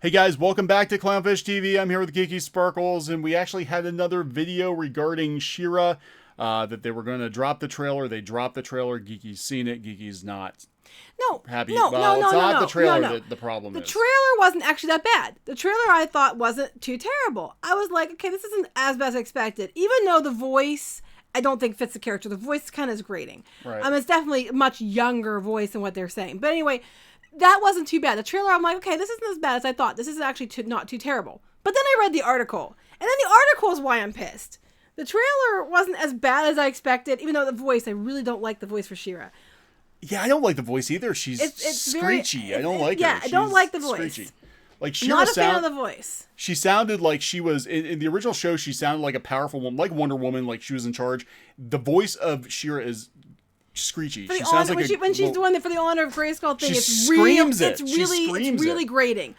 Hey guys, welcome back to CLOWNFISH TV. I'm here with Geeky Sparkles, and we actually had another video regarding She-Ra, that they were going to drop the trailer. They dropped the trailer. Geeky's seen it. Geeky's not happy. No, it's not the trailer no. that the problem is. The trailer wasn't actually that bad. The trailer I thought wasn't too terrible. I was like, okay, this isn't as bad as I expected. Even though the voice, I don't think fits the character. The voice kind of is grating. Right. It's definitely a much younger voice than what they're saying. But anyway, that wasn't too bad. The trailer, I'm like, okay, this isn't as bad as I thought. This is actually not too terrible. But then I read the article. And then the article is why I'm pissed. The trailer wasn't as bad as I expected, even though the voice, I really don't like the voice for She-Ra. Yeah, I don't like the voice either. She's screechy. I don't like her. Yeah, I don't like the voice. Screechy. Like She-Ra Not a fan of the voice. She sounded like she was, in the original show, she sounded like a powerful woman, like Wonder Woman, like she was in charge. The voice of She-Ra is screechy. She sounds like when she's doing it for the honor of Grayskull thing, it's really grating.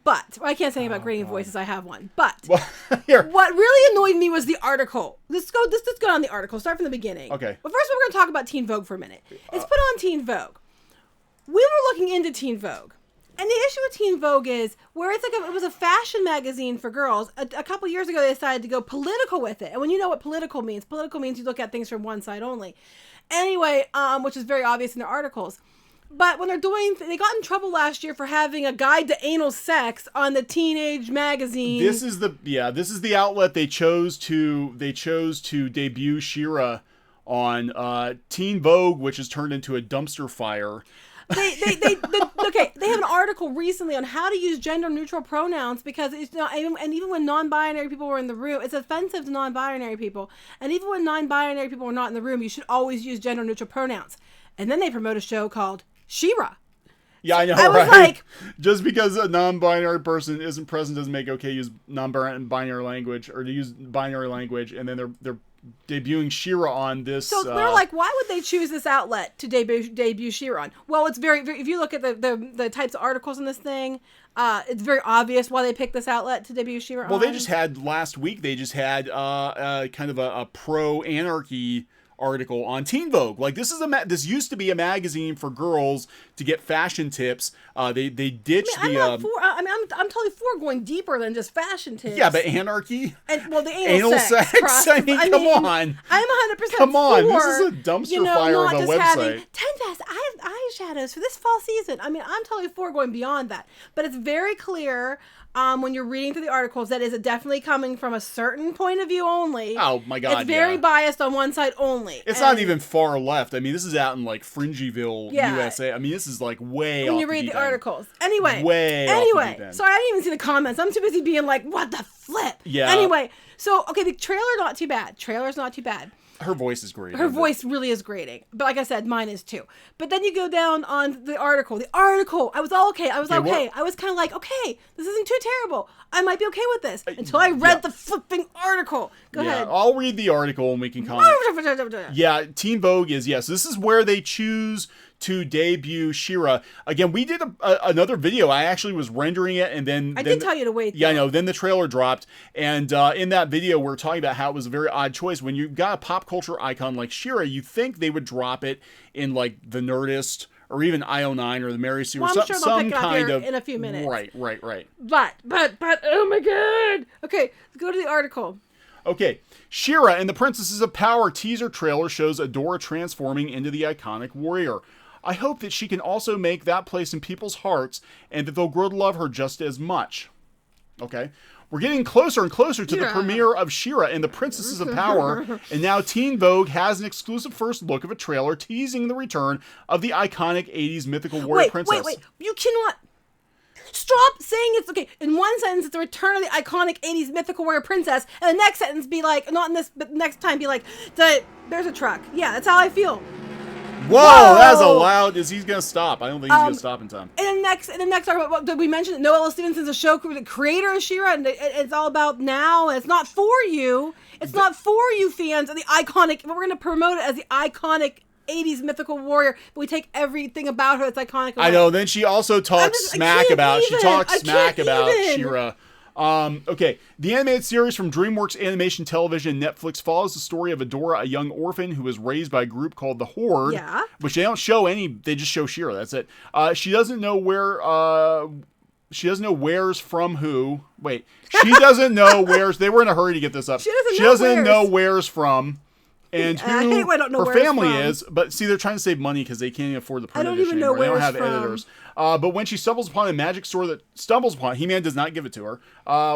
But I can't say anything about grating voices. I have one. But what really annoyed me was the article. Let's go down the article. Start from the beginning. Okay. But first, we're going to talk about Teen Vogue for a minute. It's put on Teen Vogue. We were looking into Teen Vogue. And the issue with Teen Vogue is where it's like it was a fashion magazine for girls. A couple years ago, they decided to go political with it. And when you know what political means you look at things from one side only. Anyway, which is very obvious in their articles. But when they got in trouble last year for having a guide to anal sex on the teenage magazine. This is the outlet they chose to debut She-Ra on, Teen Vogue, which has turned into a dumpster fire. They have an article recently on how to use gender-neutral pronouns because it's not, and even when non-binary people were in the room, it's offensive to non-binary people. And even when non-binary people were not in the room, you should always use gender-neutral pronouns. And then they promote a show called She-Ra. Yeah, I know, I was right? like, just because a non-binary person isn't present doesn't make it okay to use non-binary language or to use binary language, and then they're debuting She-Ra on this. So they're like, why would they choose this outlet to debut She-Ra on? Well, it's very, if you look at the types of articles in this thing, it's very obvious why they picked this outlet to debut She-Ra on. Well, they just had last week. They just had kind of a pro-anarchy article on Teen Vogue. Like this this used to be a magazine for girls to get fashion tips. They ditched I'm totally for going deeper than just fashion tips. Yeah, but anarchy and the anal sex. Come on. I'm 100% Come on. for, this is a dumpster fire of a website. Having 10 best eyeshadows for this fall season. I'm totally for going beyond that. But it's very clear when you're reading through the articles that is definitely coming from a certain point of view only. Oh my God! It's very biased on one side only. It's not even far left. I mean, this is out in like Fringyville, USA. I mean, this is like way when off you read the articles. Anyway, off the deep end. Sorry, I didn't even see the comments. I'm too busy being like, what the flip? Yeah. Anyway, so okay, the trailer's not too bad. Her voice is great. Her voice really is grating. But like I said, mine is too. But then you go down on the article. I was all okay. I was okay. I was kind of like, okay, this isn't too terrible. I might be okay with this. Until I read the flipping article. Go ahead. I'll read the article and we can comment. Yeah, Teen Vogue is, yes. This is where they choose to debut She-Ra. Again, we did another video. I actually was rendering it, and then... I did tell you to wait. Yeah, I know. Then the trailer dropped, and in that video, we're talking about how it was a very odd choice. When you've got a pop culture icon like She-Ra, you think they would drop it in, like, The Nerdist, or even IO9, or the Mary Sue, or I'm sure they'll pick it up kind here of... in a few minutes. Right. But, oh my God! Okay, let's go to the article. Okay, She-Ra and the Princesses of Power teaser trailer shows Adora transforming into the iconic warrior. I hope that she can also make that place in people's hearts and that they'll grow to love her just as much. Okay, we're getting closer and closer to the premiere of She-Ra and the Princesses of Power, and now Teen Vogue has an exclusive first look of a trailer teasing the return of the iconic 80s mythical warrior princess. Wait, you cannot... Stop saying it's okay. In one sentence, it's the return of the iconic 80s mythical warrior princess, and the next sentence be like, not in this, but next time be like, there's a truck. Yeah, that's how I feel. Whoa, that's a loud... He's going to stop. I don't think he's going to stop in time. And the next article, did we mention that Noelle Stevenson's a show the creator of She-Ra, and it's all about now, and it's not for you. It's not for you fans of the iconic... But we're going to promote it as the iconic 80s mythical warrior, but we take everything about her that's iconic. I know. Then she also talks smack about She-Ra. Okay, the animated series from Dreamworks Animation Television and Netflix follows the story of Adora, a young orphan who was raised by a group called the Horde, which they don't show they just show She-Ra, that's it. She doesn't know where She doesn't know where's from who. Wait, she doesn't know where's. They were in a hurry to get this up. She doesn't know where's from. And who her family is, but see, they're trying to save money because they can't even afford the print edition anymore. They don't have editors. But when she stumbles upon a magic sword that He-Man does not give it to her.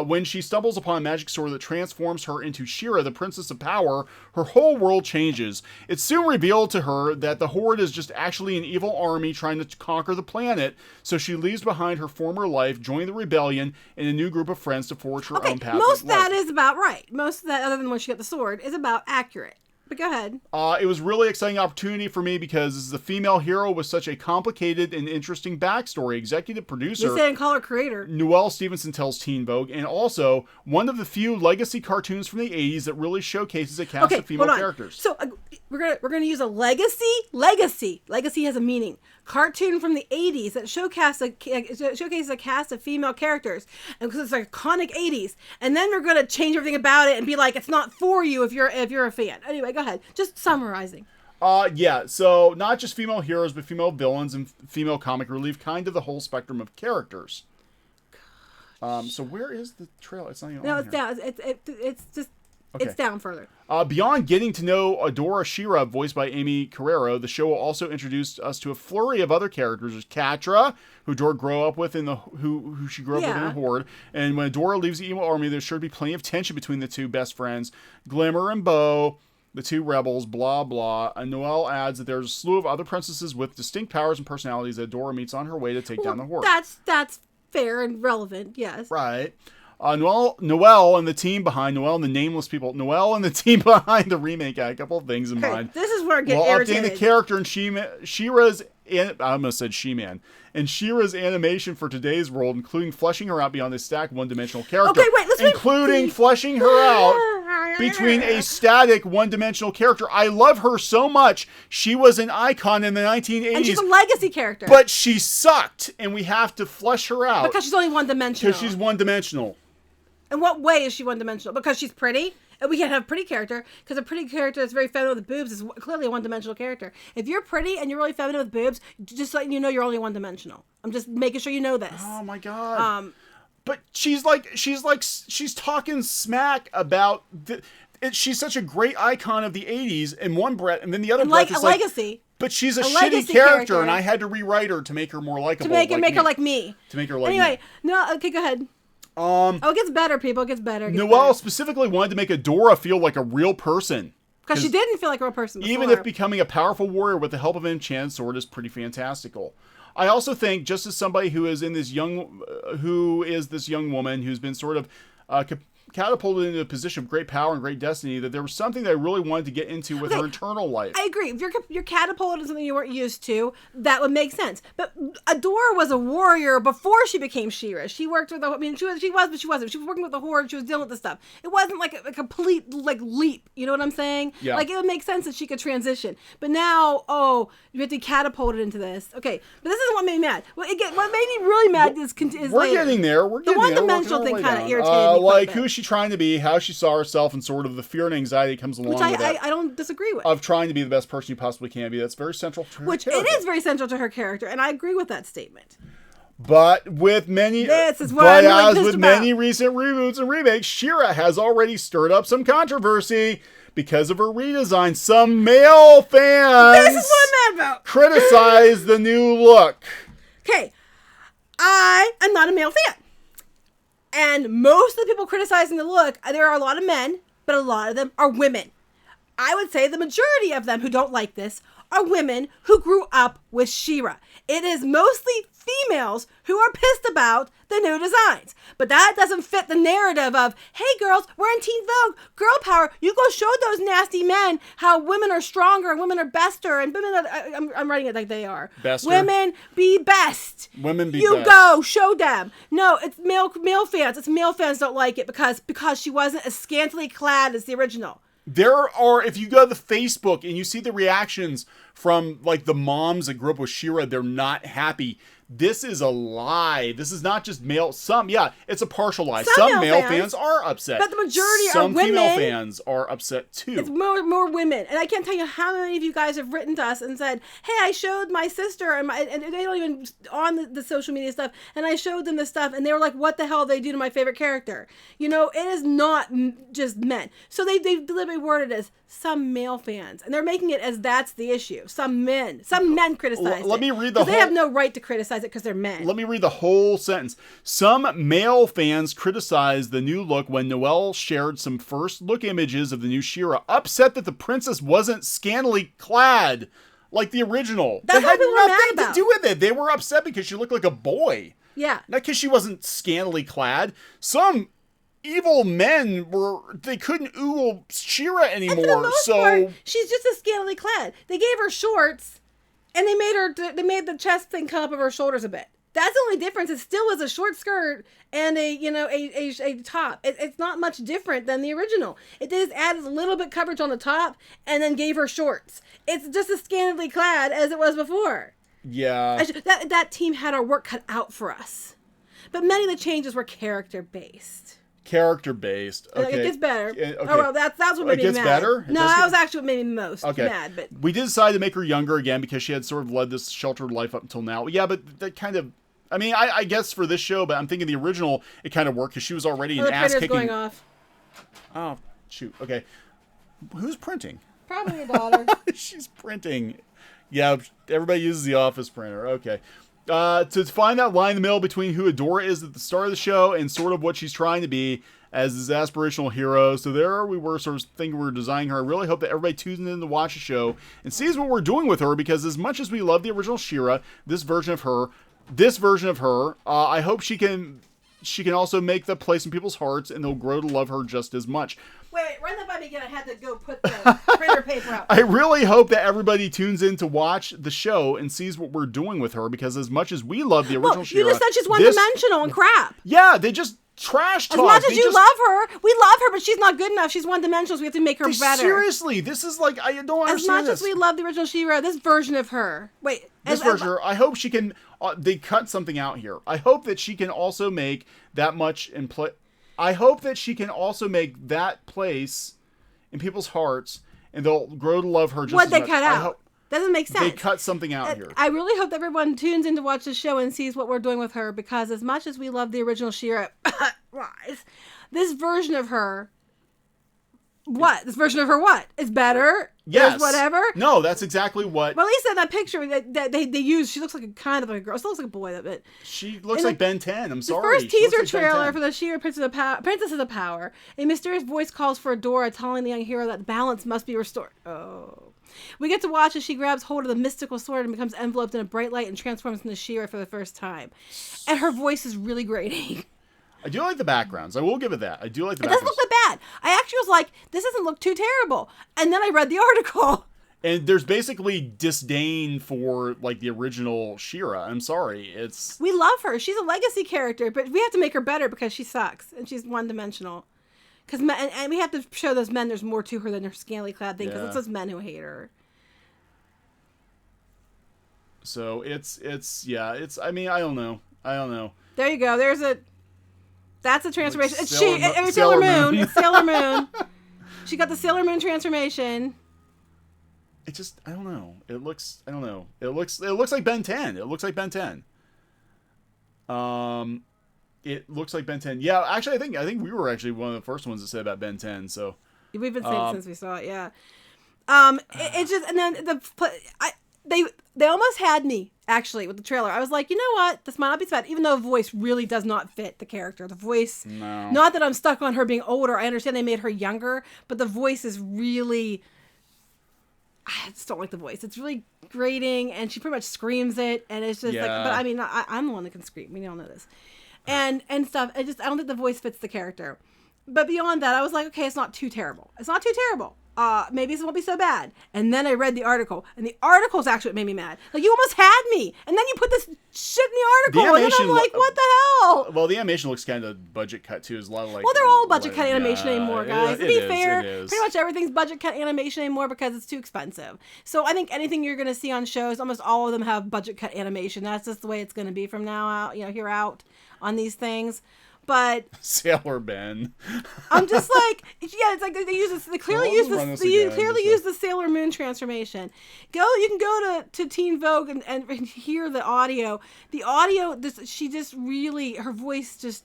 When she stumbles upon a magic sword that transforms her into She-Ra, the Princess of Power, her whole world changes. It's soon revealed to her that the Horde is just actually an evil army trying to conquer the planet. So she leaves behind her former life, join the rebellion, and a new group of friends to forge her own path. Most of that is about right. Most of that, other than when she got the sword, is about accurate. But go ahead. It was really exciting opportunity for me because this is a female hero with such a complicated and interesting backstory. Executive producer. They say and call her creator. Noelle Stevenson tells Teen Vogue, and also one of the few legacy cartoons from the 80s that really showcases a cast of female characters. So we're gonna use a legacy. Legacy has a meaning. Cartoon from the 80s that showcases a cast of female characters, and because it's iconic 80s, and then we're gonna change everything about it and be like, it's not for you if you're a fan. Anyway, go ahead. Just summarizing. Yeah, so not just female heroes, but female villains and female comic relief, kind of the whole spectrum of characters. So where is the trailer? It's not even on it's down. It's just. Okay. It's down further. Beyond getting to know Adora She-Ra, voiced by Amy Carrero, the show will also introduce us to a flurry of other characters. There's Catra, who Adora grew up with who she grew up with in the Horde. And when Adora leaves the evil army, there's sure to be plenty of tension between the two best friends, Glimmer and Bo, the two rebels, blah, blah. And Noelle adds that there's a slew of other princesses with distinct powers and personalities that Adora meets on her way to take down the Horde. That's fair and relevant, yes. Right. Noelle and the team behind Noelle and the nameless people. Noelle and the team behind the remake had a couple of things in mind. This is where I get irritated. Updating the character in She-Ra's. I almost said She-Man. And She-Ra's animation for today's world, including fleshing her out beyond a static one-dimensional character. Okay, wait, let's fleshing her out between a static one-dimensional character. I love her so much. She was an icon in the 1980s. And she's a legacy character. But she sucked, and we have to flesh her out. Because she's only one-dimensional. Because she's one-dimensional. In what way is she one-dimensional? Because she's pretty? And we can't have a pretty character, because a pretty character that's very feminine with boobs is clearly a one-dimensional character. If you're pretty and you're really feminine with boobs, just letting you know you're only one-dimensional. I'm just making sure you know this. Oh my god. But she's talking smack about she's such a great icon of the 80s in one breath, and then the other breath is legacy. But she's a shitty character, and I had to rewrite her to make her more likable. To make her like me. To make her like me. Anyway, no, okay, go ahead. It gets better, people. It gets better. Noelle specifically wanted to make Adora feel like a real person. Because she didn't feel like a real person before. Even if becoming a powerful warrior with the help of an enchanted sword is pretty fantastical. I also think, just as somebody who is this young woman who's been sort of catapulted into a position of great power and great destiny, that there was something that I really wanted to get into with her internal life. I agree. If you're catapulted into something you weren't used to, that would make sense. But Adora was a warrior before she became She-Ra. She worked with she was, but she wasn't. She was working with the Horde. She was dealing with this stuff. It wasn't like a complete leap. You know what I'm saying? Yeah. Like, it would make sense that she could transition. But now, you have to be catapulted into this. Okay, but this isn't what made me mad. What made me really mad is we're later. Getting there. We're getting there. The one-dimensional thing kind of irritated me. Like, who's she trying to be, how she saw herself, and sort of the fear and anxiety that comes along with it. Which I don't disagree with. Of trying to be the best person you possibly can be. That's very central to her character. It is very central to her character, and I agree with that statement. But with many, this is what I'm really pissed about. Many recent reboots and remakes, She-Ra has already stirred up some controversy because of her redesign. Some male fans this is what I'm mad about. Criticize the new look. Okay, I am not a male fan. And most of the people criticizing the look, there are a lot of men, but a lot of them are women. I would say the majority of them who don't like this are women who grew up with She-Ra. It is mostly females who are pissed about the new designs. But that doesn't fit the narrative of, hey girls, we're in Teen Vogue, girl power, you go show those nasty men how women are stronger and women are bester and women are, I'm writing it like they are. Bester. Women be best. Women be you best. You go, show them. No, it's male fans. It's male fans don't like it because she wasn't as scantily clad as the original. There are, if you go to the Facebook and you see the reactions from like the moms that grew up with She-Ra, they're not happy This is a lie. This is not just male. It's a partial lie. Some Some male male fans are upset. but the majority are Some women. female fans are upset too. It's more women, and I can't tell you how many of you guys have written to us and said, "Hey, I showed my sister and they don't even on the social media stuff, and I showed them this stuff, and they were like, what the hell did they do to my favorite character?" You know, it is not just men. So they deliberately worded it as some male fans, and they're making it as that's the issue. Some men criticize it. Let me read the They have no right to criticize it because they're men. Let me read the whole sentence. Some male fans criticized the new look when Noelle shared some first look images of the new She-Ra, upset that the princess wasn't scantily clad like the original. That's what people were mad nothing about. to do with it. They were upset because she looked like a boy. Yeah. Not because she wasn't scantily clad. Some evil men they couldn't oogle She-Ra anymore. And for the most so part, she's just as scantily clad. They gave her shorts, and they made the chest thing come up over her shoulders a bit. That's the only difference. It still was a short skirt and a top. It's not much different than the original. It just added a little bit coverage on the top and then gave her shorts. It's just as scantily clad as it was before. yeah. That team had our work cut out for us. But many of the changes were character based. Character based. Okay. It gets better. Okay. Oh well, that's what made me mad. It gets better? No, that was actually what made me most mad. But we did decide to make her younger again because she had sort of led this sheltered life up until now. Yeah, but that kind of, I mean, I guess for this show, but I'm thinking the original, it kind of worked because she was already an the ass printer's kicking. going off. Oh, shoot. Okay. Who's printing? Probably your daughter. She's printing. Yeah, everybody uses the office printer. Okay. To find that line in the middle between who Adora is at the start of the show and sort of what she's trying to be as this aspirational hero. So there we were sort of thinking we were designing her. I really hope that everybody tunes in to watch the show and sees what we're doing with her, because as much as we love the original She-Ra, this version of her, I hope she can also make the place in people's hearts and they'll grow to love her just as much. Wait, run that by me again. I had to go put the printer paper out. I really hope that everybody tunes in to watch the show and sees what we're doing with her, because as much as we love the original She-Ra, you just said she's one-dimensional and crap. Yeah, they just trash talk. As much as you love her, we love her, but she's not good enough. She's one-dimensional, so we have to make her better. Seriously, this is like, I don't understand this. As much as we love the original She-Ra, this version of her. I hope she can. They cut something out here. I hope that she can also make that much in play. I hope that she can also make that place in people's hearts, and they'll grow to love her just what as they much. cut out doesn't make sense. They cut something out here. I really hope that everyone tunes in to watch the show and sees what we're doing with her, because as much as we love the original She-Ra, this version of her. This version of her is better? Yes. Is whatever? No, that's exactly what. Well, at least in that picture that they used, she looks like a kind of like a girl. Still looks like a boy, but she looks like Ben 10. I'm sorry. The first teaser trailer for the She-Ra Princesses of Power, a mysterious voice calls for Adora, telling the young hero that balance must be restored. Oh. We get to watch as she grabs hold of the mystical sword and becomes enveloped in a bright light and transforms into She-Ra for the first time. And her voice is really grating. I do like the backgrounds. I will give it that. I do like the backgrounds. It doesn't look that bad. I actually was like, this doesn't look too terrible. And then I read the article. And there's basically disdain for like the original She-Ra. I'm sorry. We love her. She's a legacy character, but we have to make her better because she sucks and she's one-dimensional. And we have to show those men there's more to her than her scantily clad thing, because it's those men who hate her. So I mean, I don't know. There you go. That's a transformation. Like It's Sailor Moon. It's Sailor Moon. She got the Sailor Moon transformation. I don't know. It looks like Ben 10. It looks like Ben 10. It looks like Ben 10. Yeah, actually, I think we were actually one of the first ones that said about Ben 10. So we've been saying it since we saw it. Yeah. It's just, and then they almost had me actually with the trailer. I was like, you know what? This might not be so bad, even though the voice really does not fit the character. The voice, not that I'm stuck on her being older. I understand they made her younger, but the voice is really. I just don't like the voice. It's really grating, and she pretty much screams it, and it's just like. But I mean, I'm the one that can scream. We all know this, and stuff. I don't think the voice fits the character. But beyond that, I was like, okay, it's not too terrible. It's not too terrible. Maybe this won't be so bad. And then I read the article, and the article's actually what made me mad. Like, you almost had me, and then you put this shit in the article, and then I'm like, what the hell? Well, the animation looks kind of budget cut too. There's a lot of like. Well, they're all budget cut animation anymore, guys. To be fair, it is. pretty much everything's budget cut animation anymore because it's too expensive. So I think anything you're going to see on shows, almost all of them have budget cut animation. That's just the way it's going to be from now out, here out on these things. But Sailor Ben. I'm just like, yeah, it's like they use this. They clearly use this. They clearly use the Sailor Moon transformation. You can go to Teen Vogue and hear the audio. The audio, she just really, her voice just,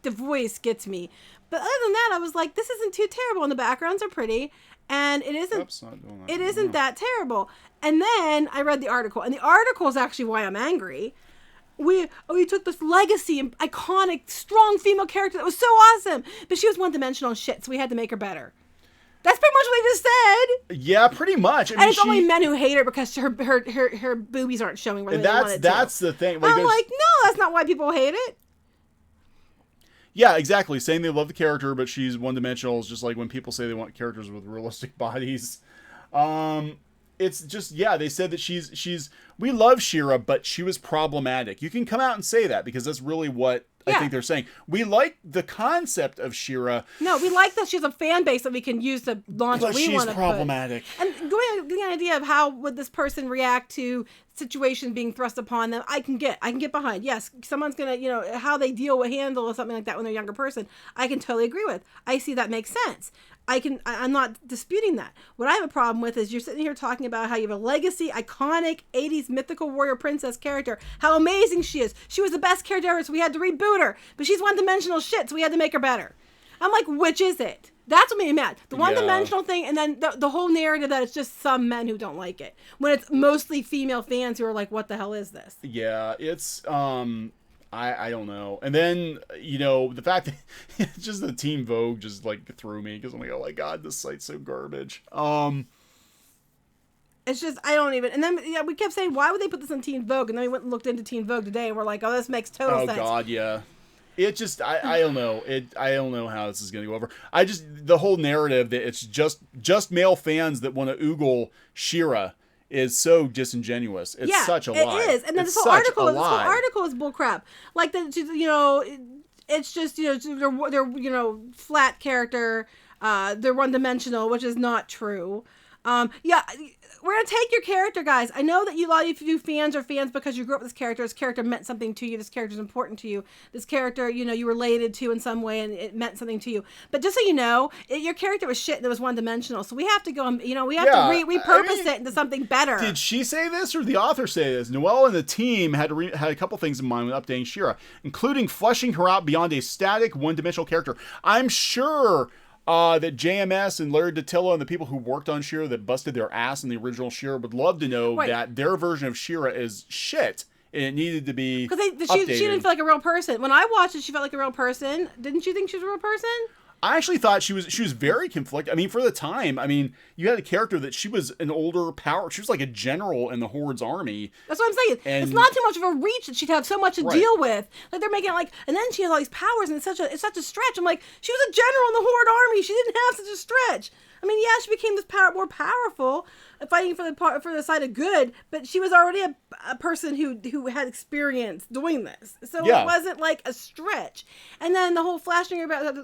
the voice gets me. But other than that, I was like, this isn't too terrible, and the backgrounds are pretty, and it isn't. Oops, not doing that. It isn't that terrible. And then I read the article, and the article is actually why I'm angry. We took this legacy and iconic, strong female character that was so awesome, but she was one-dimensional and shit, so we had to make her better. That's pretty much what he just said. Yeah, pretty much. I mean, and it's only men who hate her because her boobies aren't showing where they wanted to. That's the thing. Like, I'm like, no, that's not why people hate it. Yeah, exactly. Saying they love the character, but she's one-dimensional is just like when people say they want characters with realistic bodies. It's just, yeah, they said that she's we love She-Ra, but she was problematic. You can come out and say that because that's really what I think they're saying. We like the concept of She-Ra. No, we like that she has a fan base that we can use to launch what we want to put. But she's problematic. And getting an idea of how would this person react to situation being thrust upon them, I can get behind. Yes, someone's gonna, how they handle something like that when they're a younger person, I can totally agree with. I see that makes sense. I'm not disputing that. What I have a problem with is you're sitting here talking about how you have a legacy, iconic 80s mythical warrior princess character, how amazing she is. She was the best character ever, so we had to reboot her. But she's one-dimensional shit, so we had to make her better. I'm like, which is it? That's what made me mad. The one-dimensional thing, and then the whole narrative that it's just some men who don't like it. When it's mostly female fans who are like, what the hell is this? Yeah, it's, I don't know. And then, the fact that just the Teen Vogue just like threw me because I'm like, oh my God, this site's so garbage. It's just, I don't even, and then we kept saying, why would they put this on Teen Vogue? And then we went and looked into Teen Vogue today and we're like, oh, this makes total sense. Oh God, yeah. It just, I don't know. I don't know how this is going to go over. The whole narrative that it's just male fans that want to oogle She-Ra is so disingenuous. It's such a lie. It is. And then this whole article is bullcrap. Like, it's just, they're flat character. They're one-dimensional, which is not true. We're going to take your character, guys. I know that a lot of you fans are fans because you grew up with this character. This character meant something to you. This character is important to you. This character, you related to in some way and it meant something to you. But just so you know, your character was shit and it was one-dimensional. So we have to go and, we have to repurpose it into something better. Did she say this or the author say this? Noelle and the team had a couple things in mind when updating She-Ra, including fleshing her out beyond a static one-dimensional character. I'm sure that JMS and Larry Dattilo and the people who worked on She-Ra that busted their ass in the original She-Ra would love to know that their version of She-Ra is shit and it needed to be updated. She didn't feel like a real person. When I watched it, she felt like a real person. Didn't you think she was a real person? I actually thought she was very conflicted. I mean, for the time, you had a character that she was an older power. She was like a general in the Horde's army. That's what I'm saying. It's not too much of a reach that she'd have so much to deal with. Like they're making it and then she has all these powers and it's such a stretch. I'm like, she was a general in the Horde army. She didn't have such a stretch. She became this more powerful, fighting for the side of good, but she was already a person who had experience doing this. So it wasn't like a stretch. And then the whole flashing about,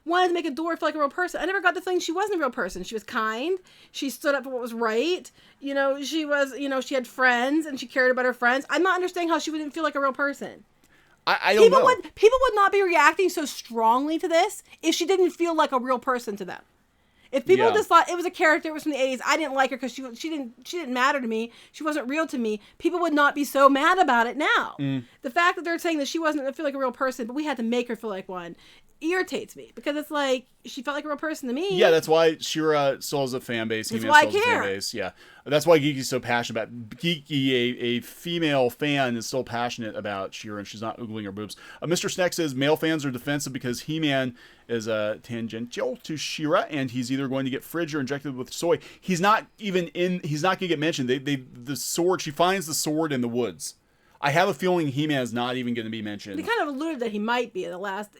wanted to make Adora feel like a real person. I never got the feeling she wasn't a real person. She was kind. She stood up for what was right. She was, she had friends and she cared about her friends. I'm not understanding how she wouldn't feel like a real person. I don't know. People would not be reacting so strongly to this if she didn't feel like a real person to them. If people just thought it was a character, it was from the 80s, I didn't like her because she didn't matter to me, she wasn't real to me, people would not be so mad about it now. The fact that they're saying that she wasn't feel like a real person, but we had to make her feel like one, irritates me because it's like she felt like a real person to me. Yeah, that's why She-Ra still has a fan base. That's why I care. Fan base. Yeah, that's why Geeky's so passionate about Geeky. A female fan is still passionate about She-Ra, and she's not oogling her boobs. Mr. Snack says male fans are defensive because He-Man is tangential to She-Ra, and he's either going to get fridged or injected with soy. He's not going to get mentioned. The sword. She finds the sword in the woods. I have a feeling He-Man is not even going to be mentioned. They kind of alluded that he might be in the last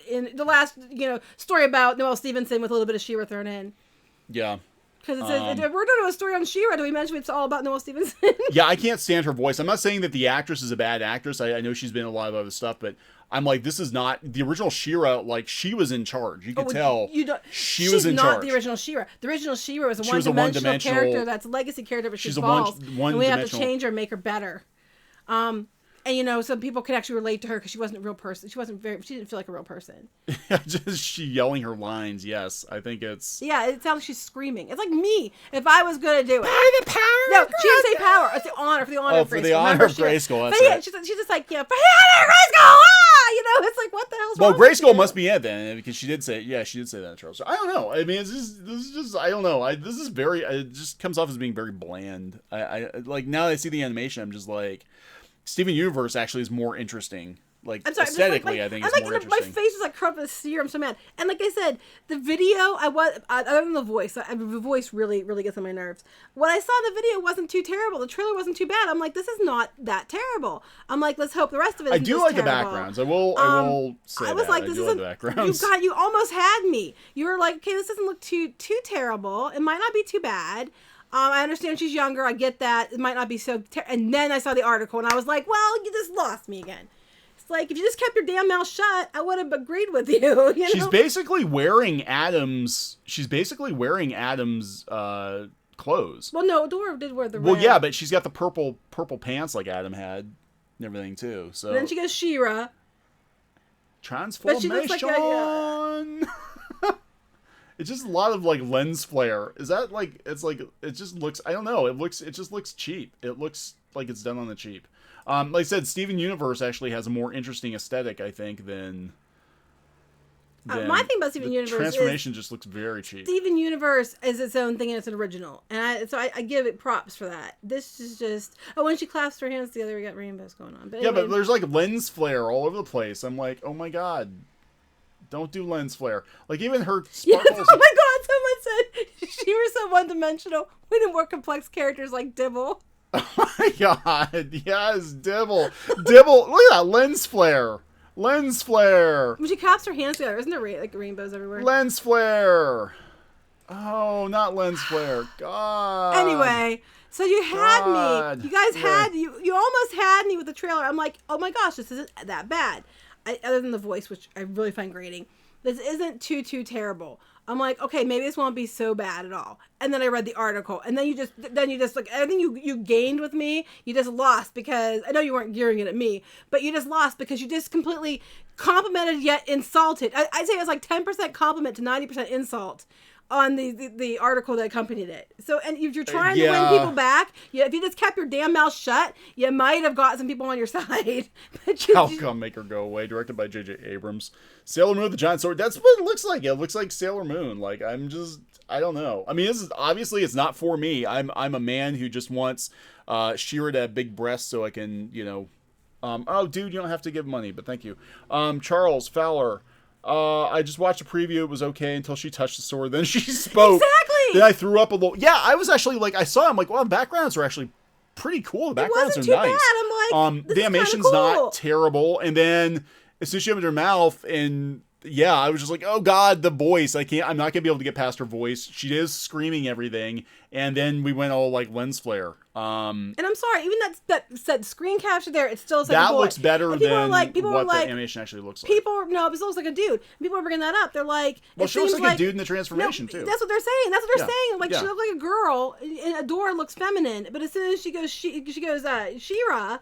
story about Noelle Stevenson with a little bit of She-Ra thrown in. Yeah. Because it says, if we're doing a story on She-Ra, do we mention it's all about Noelle Stevenson? Yeah, I can't stand her voice. I'm not saying that the actress is a bad actress. I know she's been in a lot of other stuff, but I'm like, this is not the original She-Ra. Like, she was in charge. You could tell she was in charge. She's not the original She-Ra. The original She-Ra was a one-dimensional character. That's a legacy character, but she's evolved, and we have to change her and make her better. And some people could actually relate to her because she wasn't a real person. She didn't feel like a real person. Just she yelling her lines. Yes, I think it's. Yeah, it sounds like she's screaming. It's like me if I was gonna do it. By the power. No, she didn't say power. It's the honor, for the honor of Grayskull. For the honor of Grayskull. But yeah, she's just like, for the honor of Grayskull. It's like, what the hell's wrong? Well, Grayskull must be it then, because she did say that in the trailer. So I don't know. I mean, this is just I don't know. This is very. It just comes off as being very bland. I like now that I see the animation, I'm just like. Steven Universe actually is more interesting. Like, I'm sorry, aesthetically, I think it's more interesting. My face is like curved with a sear. I'm so mad. And like I said, the video, other than the voice, the voice really, really gets on my nerves. What I saw in the video wasn't too terrible. The trailer wasn't too bad. I'm like, this is not that terrible. I'm like, let's hope the rest of it isn't I do like the backgrounds. I will say I was like, this isn't, you almost had me. You were like, okay, this doesn't look too terrible. It might not be too bad. I understand she's younger. I get that. It might not be so... And then I saw the article, and I was like, well, you just lost me again. It's like, if you just kept your damn mouth shut, I would have agreed with you. She's basically wearing Adam's... clothes. Well, no, Dora did wear the red. Well, yeah, but she's got the purple pants like Adam had and everything, too. So and then she goes She-Ra. Transformation! But she looks like It's just a lot of like lens flare. Is that like it just looks I don't know. It just looks cheap. It looks like it's done on the cheap. Like I said, Steven Universe actually has a more interesting aesthetic, I think, than my thing about Steven Universe transformation just looks very cheap. Steven Universe is its own thing and it's an original. And I give it props for that. This is just when she clasps her hands together, we got rainbows going on. But anyway, yeah, but there's like lens flare all over the place. I'm like, oh my god. Don't do lens flare. Like, even her sparkles... Yes, oh my god, someone said she was so one-dimensional. We need more complex characters like Dibble. Oh my god, yes, Dibble. Dibble, look at that, lens flare. Lens flare. When she claps her hands together, isn't there like rainbows everywhere? Lens flare. Oh, not lens flare. God. Anyway, so you had me. You guys had... You almost had me with the trailer. I'm like, oh my gosh, this isn't that bad. Other than the voice, which I really find grating, this isn't too terrible. I'm like, okay, maybe this won't be so bad at all. And then I read the article, and then you just like everything you gained with me, you just lost because I know you weren't gearing it at me, but you just lost because you just completely complimented yet insulted. I'd say it was like 10% compliment to 90% insult on the article that accompanied it. So, and if you're trying to win people back, if you just kept your damn mouth shut, you might have got some people on your side. How come Make Her Go Away, directed by J.J. Abrams. Sailor Moon with the Giant Sword. That's what it looks like. It looks like Sailor Moon. Like, I don't know. I mean, this is obviously it's not for me. I'm a man who just wants She-Ra to have big breasts so I can, oh, dude, you don't have to give money, but thank you. Charles Fowler. I just watched a preview. It was okay until she touched the sword. Then she spoke. Exactly. Then I threw up a little. Yeah, I was actually like, I saw. I'm like, wow, the backgrounds are actually pretty cool. The backgrounds are nice. Bad. I'm like, the animation's not terrible. And then as soon as she opened her mouth, and yeah, I was just like, oh god, the voice. I'm not gonna be able to get past her voice. She is screaming everything. And then we went all like lens flare. And I'm sorry, even that said screen capture there, it still says that a boy. Looks better than what the animation actually looks like. No, it looks like a dude. People are bringing that up. They're like, well, she looks like a dude in the transformation too. That's what they're saying. That's what they're saying. Like she looks like a girl, and Adora looks feminine. But as soon as she goes, She-Ra.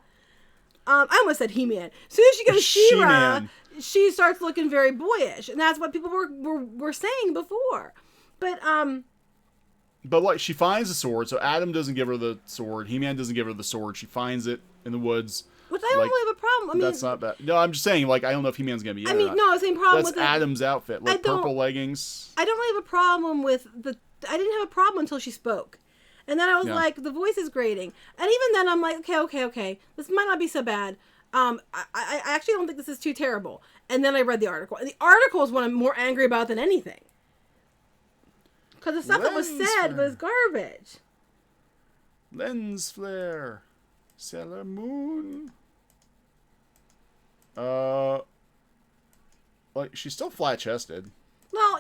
I almost said He-Man. As soon as she goes She-Ra, she starts looking very boyish, and that's what people were saying before. But like she finds the sword, so Adam doesn't give her the sword. He-Man doesn't give her the sword. She finds it in the woods. Which I don't really have a problem. I mean, that's not bad. No, I'm just saying, like, I don't know if He-Man's gonna be. I mean, no, same problem with Adam's outfit, like purple leggings. I don't really have a problem with I didn't have a problem until she spoke, and then I was like, the voice is grating, and even then I'm like, okay, this might not be so bad. I actually don't think this is too terrible. And then I read the article, and the article is what I'm more angry about than anything. Because the stuff that was said was garbage. Lens flare. Sailor Moon. Like she's still flat chested. Well,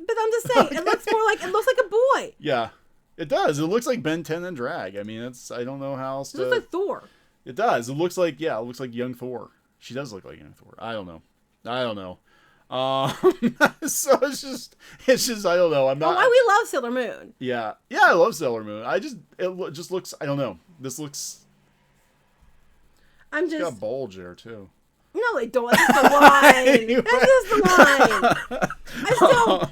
but I'm just saying, it looks like a boy. Yeah, it does. It looks like Ben 10 in drag. I mean, I don't know how else to. It looks like Thor. It does. It looks like young Thor. She does look like young Thor. I don't know. So it's just I don't know. I'm not. Why we love Sailor Moon? Yeah, I love Sailor Moon. It just looks. I don't know. This looks. It's got a bulge there too. No, it don't. That's the line. That's just the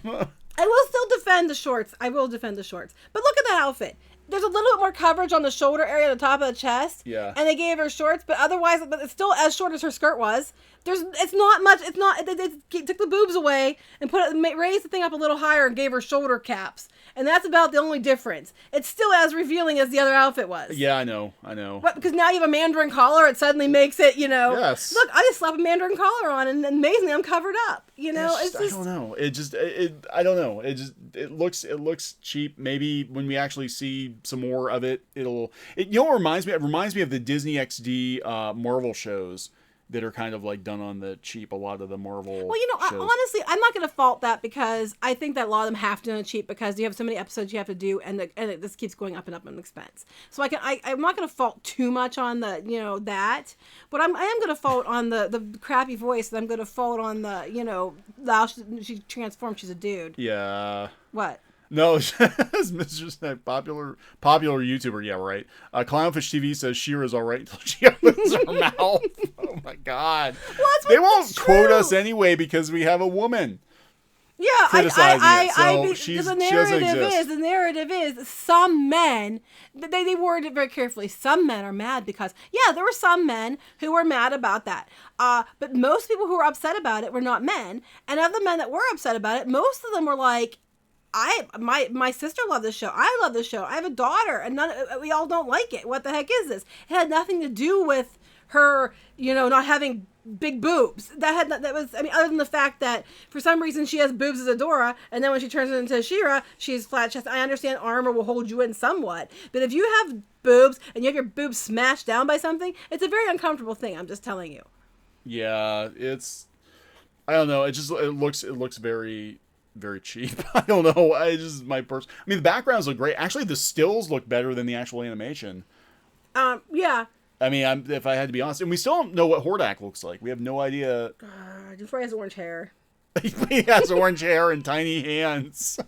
line. I will still defend the shorts. I will defend the shorts. But look at that outfit. There's a little bit more coverage on the shoulder area, the top of the chest. Yeah. And they gave her shorts, but otherwise, it's still as short as her skirt was. It's not much. It's not. They took the boobs away and raised the thing up a little higher and gave her shoulder caps. And that's about the only difference. It's still as revealing as the other outfit was. Yeah, I know. But because now you have a mandarin collar, it suddenly makes it, Yes. Look, I just slap a mandarin collar on and amazingly I'm covered up. It's just, I don't know. I don't know. It looks cheap. Maybe when we actually see some more of it, it reminds me? It reminds me of the Disney XD Marvel shows that are kind of like done on the cheap. A lot of the Marvel shows. Honestly, I'm not going to fault that because I think that a lot of them have to do it cheap because you have so many episodes you have to do and this keeps going up and up in expense. So I'm not going to fault too much on the, that, but I am going to fault on the crappy voice. And I'm going to fault on the, she transformed. She's a dude. Yeah. What? No, it's just a popular YouTuber. Yeah, right. Clownfish TV says She-Ra's all right until she opens her mouth. Oh my God! Well, they won't quote us anyway because we have a woman. Yeah, the narrative is some men. They worded it very carefully. Some men are mad because there were some men who were mad about that. But most people who were upset about it were not men, and of the men that were upset about it, most of them were like. My sister loved this show. I love this show. I have a daughter, and we all don't like it. What the heck is this? It had nothing to do with her, not having big boobs. That was other than the fact that for some reason she has boobs as Adora, and then when she turns into She-Ra, she's flat chest. I understand armor will hold you in somewhat, but if you have boobs and you have your boobs smashed down by something, it's a very uncomfortable thing. I'm just telling you. Yeah, I don't know. It looks very. Very cheap. I don't know. The backgrounds look great. Actually, the stills look better than the actual animation. Yeah. If I had to be honest, and we still don't know what Hordak looks like. We have no idea. Just he has orange hair. He has orange hair and tiny hands.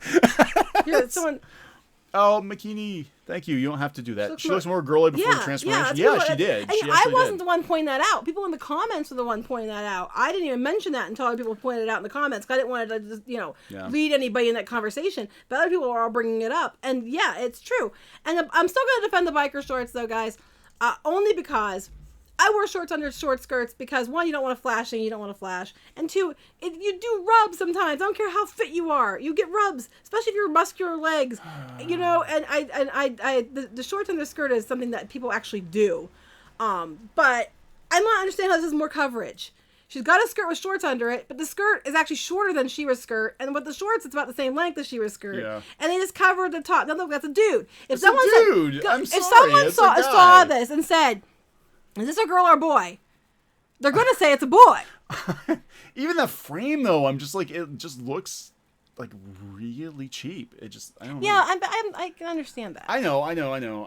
Oh, Makini, thank you. You don't have to do that. She looks more girly before the transformation. Yeah, she did. I wasn't the one pointing that out. People in the comments were the one pointing that out. I didn't even mention that until other people pointed it out in the comments because I didn't want to just, lead anybody in that conversation. But other people were all bringing it up. And yeah, it's true. And I'm still going to defend the biker shorts though, guys. Only because I wear shorts under short skirts because one, you don't want to flash and you don't want to flash. And two, you do rubs sometimes. I don't care how fit you are. You get rubs, especially if you're muscular legs, and the shorts under skirt is something that people actually do. But I don't understand how this is more coverage. She's got a skirt with shorts under it, but the skirt is actually shorter than She-Ra's skirt, and with the shorts, it's about the same length as She-Ra's skirt. Yeah. And they just covered the top. Now look, that's a dude. If someone saw this and said, "Is this a girl or a boy?" They're going to say it's a boy. Even the frame, though, I'm just like, it just looks like really cheap. I don't know. Yeah, I can understand that. I know.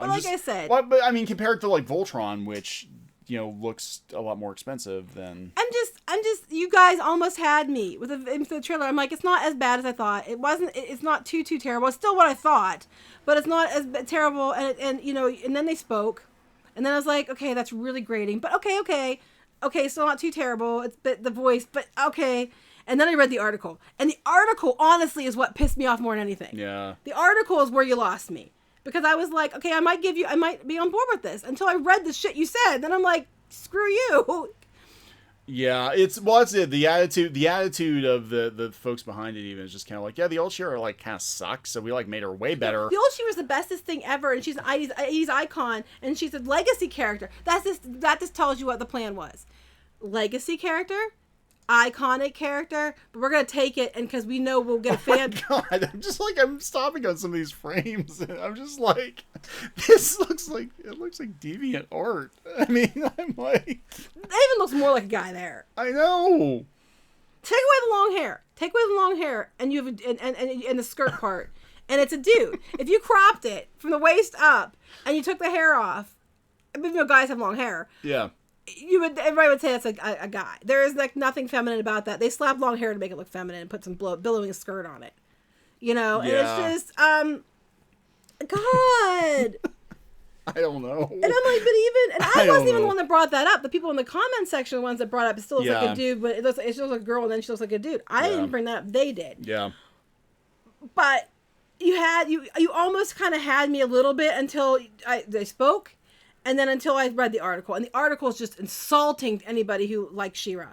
But I said. But compared to like Voltron, which, looks a lot more expensive than. I'm just, you guys almost had me with the trailer. I'm like, it's not as bad as I thought. It's not too terrible. It's still what I thought, but it's not as terrible. And then they spoke. And then I was like, okay, that's really grating. But okay, still not too terrible. It's the voice, but okay. And then I read the article. And the article, honestly, is what pissed me off more than anything. Yeah. The article is where you lost me. Because I was like, okay, I might be on board with this. Until I read the shit you said. Then I'm like, screw you. Yeah, the attitude of the folks behind it even is just kind of like, yeah, the old She-Ra like kind of sucks, so we like made her way better. The old She-Ra's the bestest thing ever, and she's an 80s icon, and she's a legacy character. That just tells you what the plan was. Legacy character, iconic character, but we're gonna take it, and because we know we'll get a fan. God, I'm stopping on some of these frames, and I'm just like, this looks like deviant art. I mean, I'm like, It even looks more like a guy there. I know. Take away the long hair. Take away the long hair, and you have and the skirt part, and it's a dude. If you cropped it from the waist up and you took the hair off, I mean, guys have long hair. Yeah. Everybody would say that's a guy. There is like nothing feminine about that. They slap long hair to make it look feminine and put some billowing skirt on it. And it's just God. I don't know. And I'm like, I wasn't even the one that brought that up. The people in the comment section are the ones that brought up it still looks like a dude, but it looks like a girl, and then she looks like a dude. I didn't bring that up. They did. Yeah. But you almost kind of had me a little bit until they spoke, and then until I read the article. And the article is just insulting to anybody who likes She-Ra.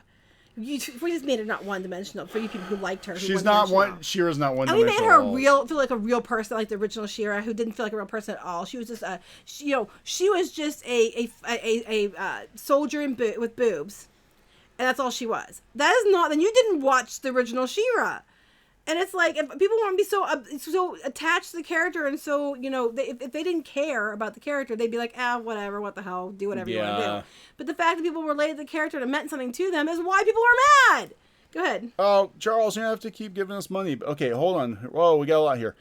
We just made her not one-dimensional for you people who liked her. She's not one. She-Ra's not one-dimensional. And we made her feel like a real person, like the original She-Ra, who didn't feel like a real person at all. She was just she was just a soldier with boobs, and that's all she was. That is not. Then you didn't watch the original She-Ra. And it's like, if people want to be so attached to the character, and so, if they didn't care about the character, they'd be like, whatever, what the hell, do whatever you want to do. But the fact that people related to the character and it meant something to them is why people are mad. Go ahead. Oh, Charles, you have to keep giving us money. Okay, hold on. Whoa, we got a lot here.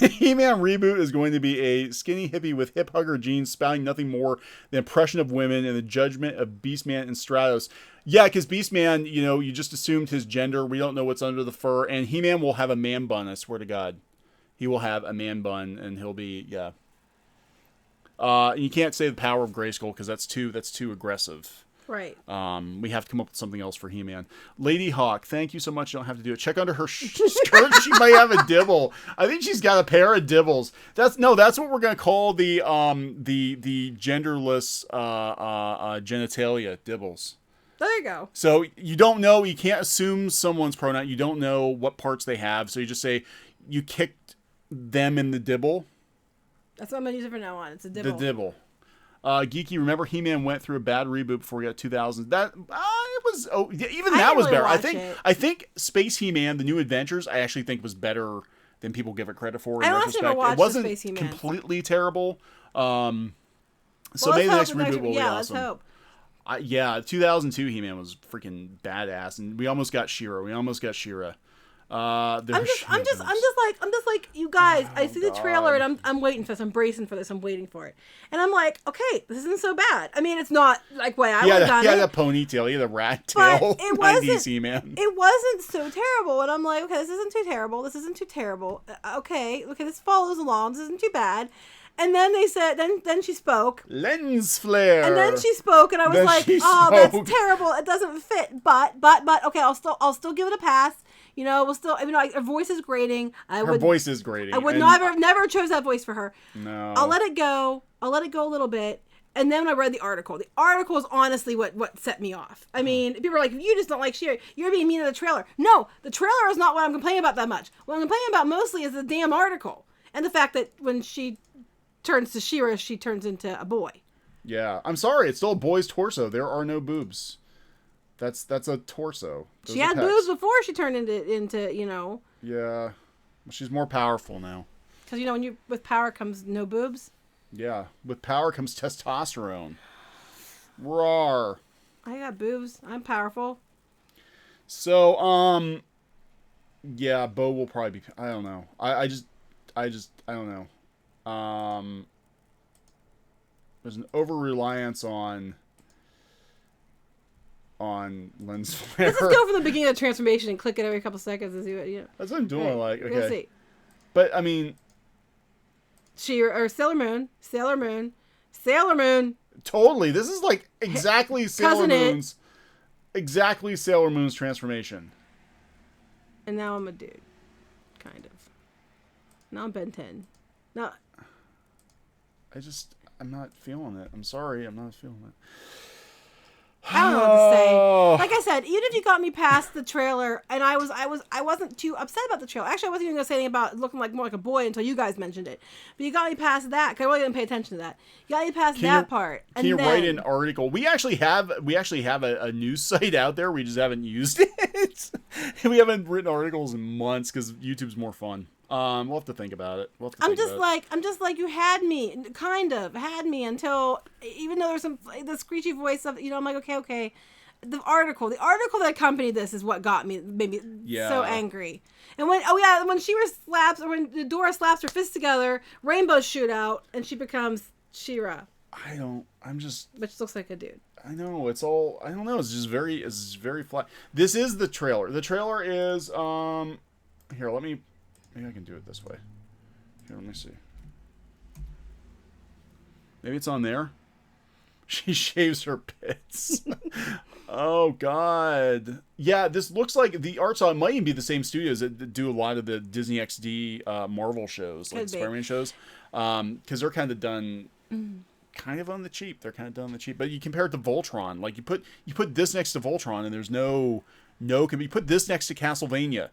He-Man reboot is going to be a skinny hippie with hip hugger jeans spouting nothing more than oppression of women and the judgment of Beastman and Stratos. Yeah, because Beastman, you just assumed his gender. We don't know what's under the fur. And He-Man will have a man bun, I swear to God. He will have a man bun, and he'll be, yeah. You can't say the power of Grayskull, because that's too aggressive. Right. We have to come up with something else for He-Man. Lady Hawk, thank you so much. You don't have to do it. Check under her skirt. She might have a dibble. I think she's got a pair of dibbles. That's what we're gonna call the genderless genitalia, dibbles. There you go. So you don't know. You can't assume someone's pronoun. You don't know what parts they have. So you just say you kicked them in the dibble. That's what I'm gonna use it from now on. It's a dibble. The dibble. Geeky, remember He-Man went through a bad reboot before he got 2000. That it was even that was better. I think Space He-Man, The New Adventures, I actually think was better than people give it credit for. In retrospect, it wasn't completely terrible. So maybe the next reboot will be awesome. Let's hope. 2002 He-Man was freaking badass, and we almost got She-Ra. I'm just like you guys. I see the trailer and I'm waiting for this. I'm bracing for this. I'm waiting for it, and I'm like, okay, this isn't so bad. I mean, it's not like way I would have done it. He had a ponytail. He had a rat tail. It wasn't so terrible, and I'm like, okay, this isn't too terrible. This isn't too terrible. Okay, this follows along. This isn't too bad. And then they said, then she spoke. Lens flare. And then she spoke, and I was like, that's terrible. It doesn't fit. But okay, I'll still give it a pass. We'll still, her voice is grating. Her voice is grating. I would never chose that voice for her. No. I'll let it go a little bit. And then when I read the article is honestly what set me off. I mean, people are like, you just don't like She-Ra. You're being mean to the trailer. No, the trailer is not what I'm complaining about that much. What I'm complaining about mostly is the damn article. And the fact that when she turns to She-Ra, she turns into a boy. Yeah. I'm sorry. It's still a boy's torso. There are no boobs. That's a torso. She had boobs before she turned into. Yeah. Well, she's more powerful now. Because, with power comes no boobs. Yeah. With power comes testosterone. Roar. I got boobs. I'm powerful. So, yeah, Bo will probably be, I don't know. I don't know. There's an over-reliance on lens flare. Let's just go from the beginning of the transformation and click it every couple seconds and see what, That's what I'm doing, right, okay. Let's see. But, I mean... Or Sailor Moon. Totally. This is like exactly Sailor Moon's... Exactly Sailor Moon's transformation. And now I'm a dude. Kind of. Now I'm Ben 10. Now... I'm not feeling it. I'm sorry. I'm not feeling it. I don't know what to say. Like I said, even if you got me past the trailer, and I wasn't too upset about the trailer. Actually, I wasn't even gonna say anything about looking like more like a boy until you guys mentioned it. But you got me past that because I really didn't pay attention to that. You got me past that part. Can you write an article? We actually have a news site out there. We just haven't used it. We haven't written articles in months because YouTube's more fun. We'll have to think about it. I'm just like you had me, kind of had me until, even though there's the screechy voice of, I'm like, okay. The article that accompanied this is what made me so angry. And when She-Ra slaps, or when Dora slaps her fists together, rainbows shoot out and she becomes She-Ra. Which looks like a dude. I know, it's all, I don't know, it's just very flat. This is the trailer. The trailer is, here, maybe I can do it this way. Here, let me see. Maybe it's on there. She shaves her pits. Oh, God. Yeah, this looks like the art style might even be the same studios that do a lot of the Disney XD Marvel shows, like Spider-Man shows. Because they're kind of done kind of on the cheap. But you compare it to Voltron. Like, you put this next to Voltron, and there's no you put this next to Castlevania.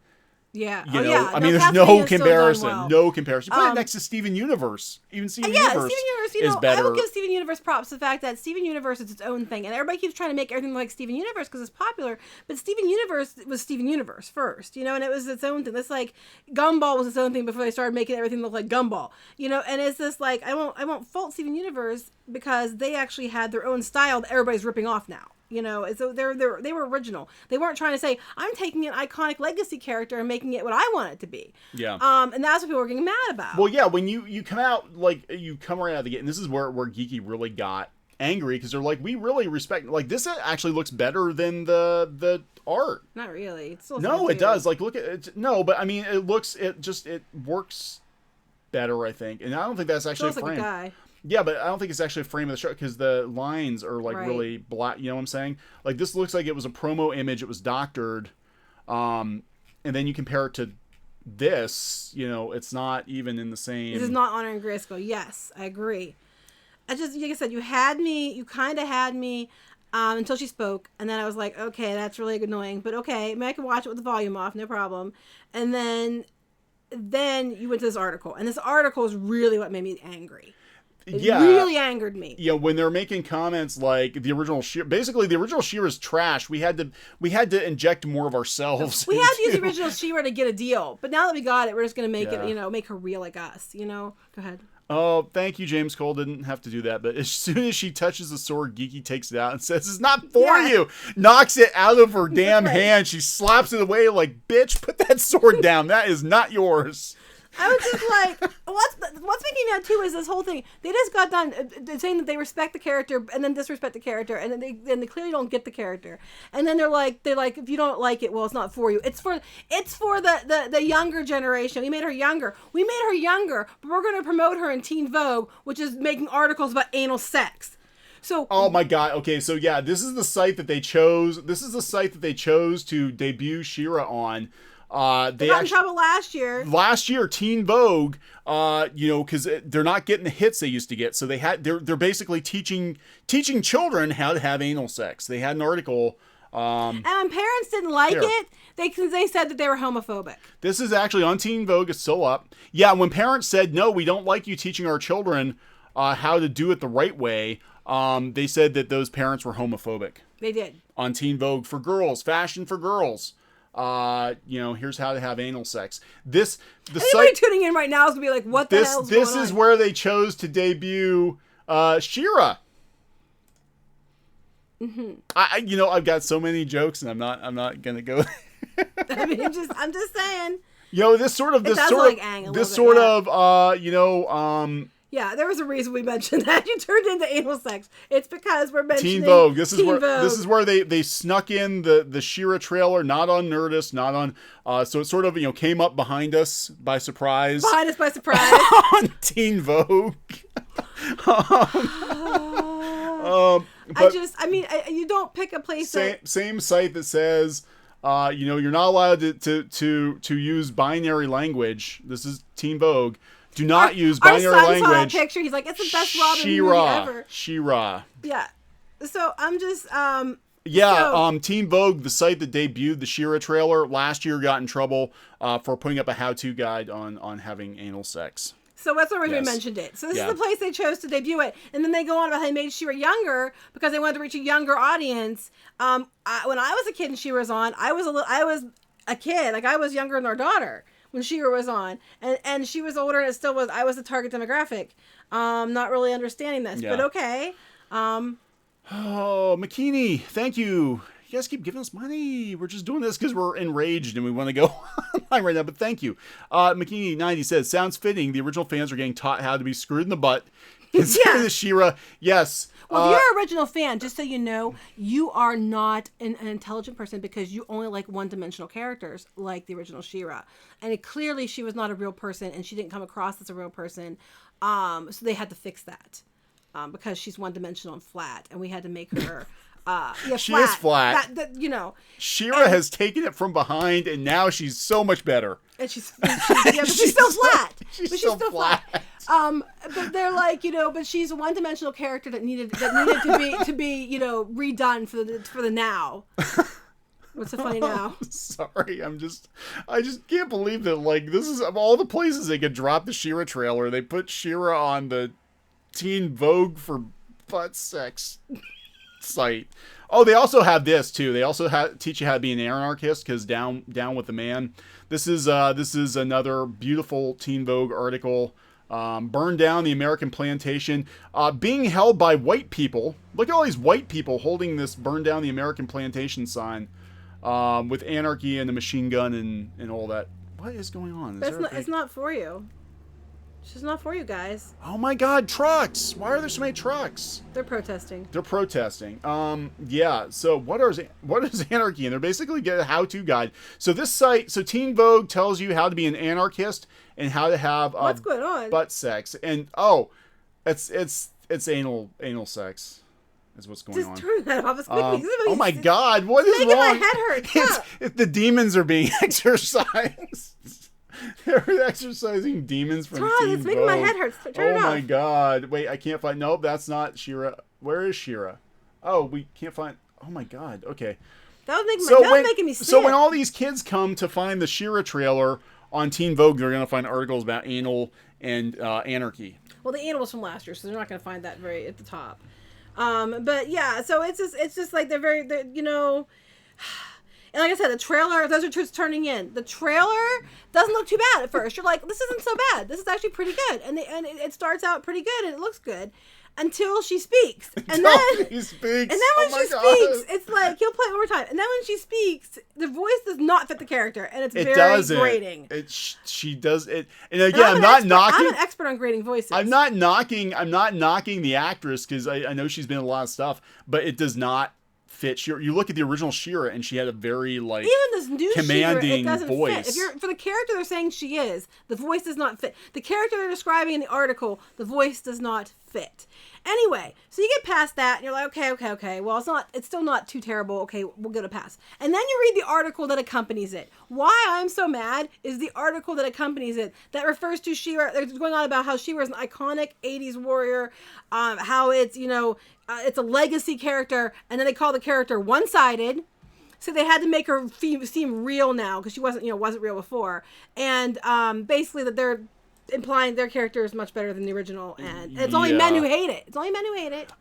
Yeah. I mean, there's no comparison. Well. No comparison. Put it next to Steven Universe. Even Steven Universe is better. I will give Steven Universe props to the fact that Steven Universe is its own thing. And everybody keeps trying to make everything like Steven Universe because it's popular. But Steven Universe was Steven Universe first, and it was its own thing. It's like Gumball was its own thing before they started making everything look like Gumball. And it's just like, I won't fault Steven Universe because they actually had their own style that everybody's ripping off now. So they were original. They weren't trying to say, I'm taking an iconic legacy character and making it what I want it to be. Yeah. And that's what people were getting mad about. Well, yeah, when you come out, like, you come right out of the gate, and this is where Geeky really got angry, because they're like, we really respect, like, this actually looks better than the art. Not really. It still it does. Like, look at it. No, but I mean, it works better, I think. And I don't think that's actually a frame. Like a guy. Yeah, but I don't think it's actually a frame of the show because the lines are like really black. You know what I'm saying? Like, this looks like it was a promo image. It was doctored. And then you compare it to this, it's not even in the same. This is not Honor and Grayskull. Yes, I agree. Like I said, you kind of had me until she spoke. And then I was like, okay, that's really annoying. But okay, I mean, I can watch it with the volume off, no problem. And then you went to this article. And this article is really what made me angry. It really angered me. Yeah, when they're making comments like the original She-Ra is trash. We had to inject more of ourselves. We had to use the original She-Ra to get a deal. But now that we got it, we're just going to make it, make her real like us, Go ahead. Oh, thank you, James Cole. Didn't have to do that. But as soon as she touches the sword, Geeky takes it out and says, it's not for you. Knocks it out of her damn hand. She slaps it away like, bitch, put that sword down. That is not yours. I was just like, what's making me mad too is this whole thing. They just got done saying that they respect the character and then disrespect the character, and then they clearly don't get the character. And then they're like, if you don't like it, well, it's not for you. It's for the younger generation. We made her younger, but we're going to promote her in Teen Vogue, which is making articles about anal sex. So, oh my God. Okay, so yeah, this is the site that they chose. This is the site that they chose to debut She-Ra on. They got in trouble last year. Last year, Teen Vogue, because they're not getting the hits they used to get. So they're basically teaching children how to have anal sex. They had an article. And when parents didn't like it, they said that they were homophobic. This is actually on Teen Vogue. It's still up. Yeah, when parents said, no, we don't like you teaching our children how to do it the right way, they said that those parents were homophobic. They did. On Teen Vogue for girls, fashion for girls. Here's how to have anal sex. Anybody tuning in right now is gonna be like, what the hell is going on? This is where they chose to debut She-Ra. Mm-hmm. I've got so many jokes, and I'm not gonna go. I mean, I'm just saying. Yeah, there was a reason we mentioned that you turned into anal sex. It's because we're mentioning Teen Vogue. This is where they snuck in the She-Ra trailer, not on Nerdist, not on. So it sort of came up behind us by surprise. On Teen Vogue. You don't pick a place. Same site that says, you're not allowed to use binary language. This is Teen Vogue. Do not use binary language. Our son saw a picture. He's like, it's the best Robin movie ever. She-Ra. Yeah. So I'm just, Yeah, So- Teen Vogue, the site that debuted the She-Ra trailer last year, got in trouble for putting up a how-to guide on having anal sex. So that's the reason we Yes. mentioned it. So this Yeah. is the place they chose to debut it, and then they go on about how they made She-Ra younger because they wanted to reach a younger audience. When I was a kid and She-Ra was on, I was a kid, like I was younger than our daughter when She-Ra was on, and she was older, and it still was. I was the target demographic. Not really understanding this, but Yeah. okay. Oh, McKinney, thank you. You guys keep giving us money. We're just doing this because we're enraged and we want to go online right now, but thank you. McKinney90 says, sounds fitting. The original fans are getting taught how to be screwed in the butt. Considering the She-Ra, yes. Well, if you're an original fan, just so you know, you are not an intelligent person because you only like one-dimensional characters like the original She-Ra. And clearly she was not a real person and she didn't come across as a real person. So they had to fix that because she's one-dimensional and flat. And we had to make her... She is flat. You know. She-Ra has taken it from behind and now she's so much better. And she's but she's still flat. She's still flat. But they're like, you know, but she's a one-dimensional character that needed to be, you know, redone for the now. What's so funny now? Sorry, I just can't believe that, like, this is, of all the places they could drop the She-Ra trailer, they put She-Ra on the Teen Vogue for butt sex site. Oh, they also have this too. They also teach you how to be an anarchist because down with the man. This is another beautiful Teen Vogue article. Burn down the American plantation. Being held by white people. Look at all these white people holding this burn down the American plantation sign with anarchy and a machine gun and all that. What is going on? It's not for you. It's just not for you guys. Oh my God, trucks! Why are there so many trucks? They're protesting. Yeah. So what is anarchy? And they're basically get a how-to guide. So this site, so Teen Vogue tells you how to be an anarchist and how to have What's going on? butt sex. And it's anal sex. Is what's going on. Just turn that off. It's Oh my God, what is making wrong? my head hurt. The demons are being exercised. They're exercising demons from Teen it's making my Vogue. head hurt. Turn it off. Oh my God. Wait, I can't find. Nope, that's not She-Ra. Where is She-Ra? Oh, we can't find. Oh my God. Okay. That was making me sick. So when all these kids come to find the She-Ra trailer on Teen Vogue, they're going to find articles about anal and anarchy. Well, the anal was from last year, so they're not going to find that very at the top. But yeah, so it's just like they're you know. And like I said, the trailer, those are just turning in. The trailer doesn't look too bad at first. You're like, this isn't so bad. This is actually pretty good. And it starts out pretty good and it looks good until she speaks. And then she speaks. And then when she speaks, it's like, he'll play it one more time. And then when she speaks, the voice does not fit the character. And it's very grating. She does it. And again, I'm not knocking. I'm an expert on grading voices. I'm not knocking the actress because I know she's been in a lot of stuff, but it does not fit. You look at the original She-Ra and she had a very like even this new commanding She-Ra, it doesn't voice. Fit. If you're for the character they're saying she is, the voice does not fit. The character they're describing in the article, the voice does not fit. Anyway, so you get past that and you're like, okay. Well, it's still not too terrible. Okay, we'll get a pass. And then you read the article that accompanies it. Why I'm so mad is the article that accompanies it that refers to She-Ra. They're going on about how She-Ra is an iconic 80s warrior, how it's, you know, it's a legacy character, and then they call the character one-sided. So they had to make her seem real now because she wasn't real before. And basically that they're implying their character is much better than the original, and it's only men who hate it.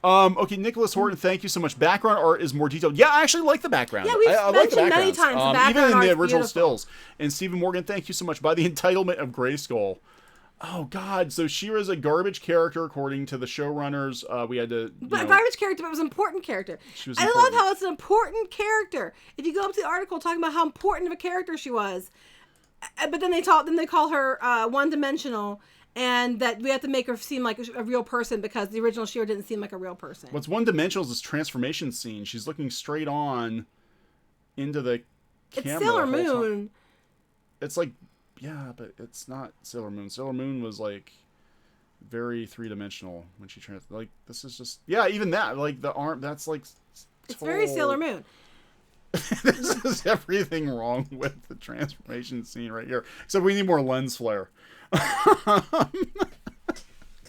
Okay, Nicholas Horton, thank you so much. Background art is more detailed. Yeah, I actually like the background. Yeah, we've I like the mentioned many backgrounds. times the background even in the art's original beautiful. stills. And Stephen Morgan, thank you so much. By the entitlement of Grayskull. Oh God! So She-Ra's a garbage character according to the showrunners. We had to, But a garbage character, but it was an important character. I love how it's an important character. If you go up to the article talking about how important of a character she was, but then they call her one-dimensional, and that we have to make her seem like a real person because the original She-Ra didn't seem like a real person. What's one-dimensional is this transformation scene. She's looking straight on into the camera. It's Sailor Moon. It's like. Yeah, but it's not Sailor Moon. Sailor Moon was like very three-dimensional when she like this is just even that like the arm that's like it's very Sailor Moon. This is everything wrong with the transformation scene right here. Except we need more lens flare.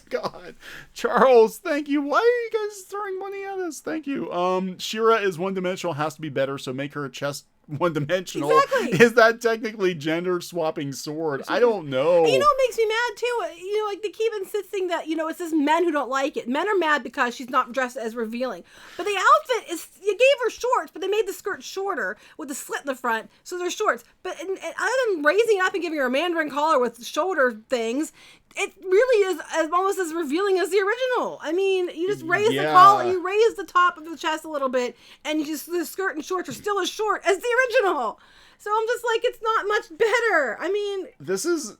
God. Charles, thank you. Why are you guys throwing money at us? Thank you. She-Ra is one-dimensional, has to be better, so make her a chest one-dimensional. Exactly. Is that technically gender-swapping sword? I don't know. And you know what makes me mad too? You know, like they keep insisting that, you know, it's just men who don't like it. Men are mad because she's not dressed as revealing. But the outfit is, you gave her shorts, but they made the skirt shorter with the slit in the front, so they're shorts. But and other than raising it up and giving her a mandarin collar with shoulder things, it really is almost as revealing as the original. I mean, you just raise the collar, you raise the top of the chest a little bit, and you just, the skirt and shorts are still as short as the original. So I'm just like, it's not much better. I mean, this is,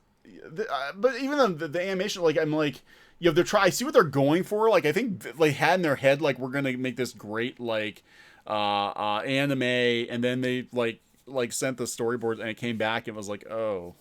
but even the animation, like, I'm like, you know, I see what they're going for. Like, I think they had in their head, like, we're gonna make this great, like, anime, and then they like sent the storyboard, and it came back and was like, oh.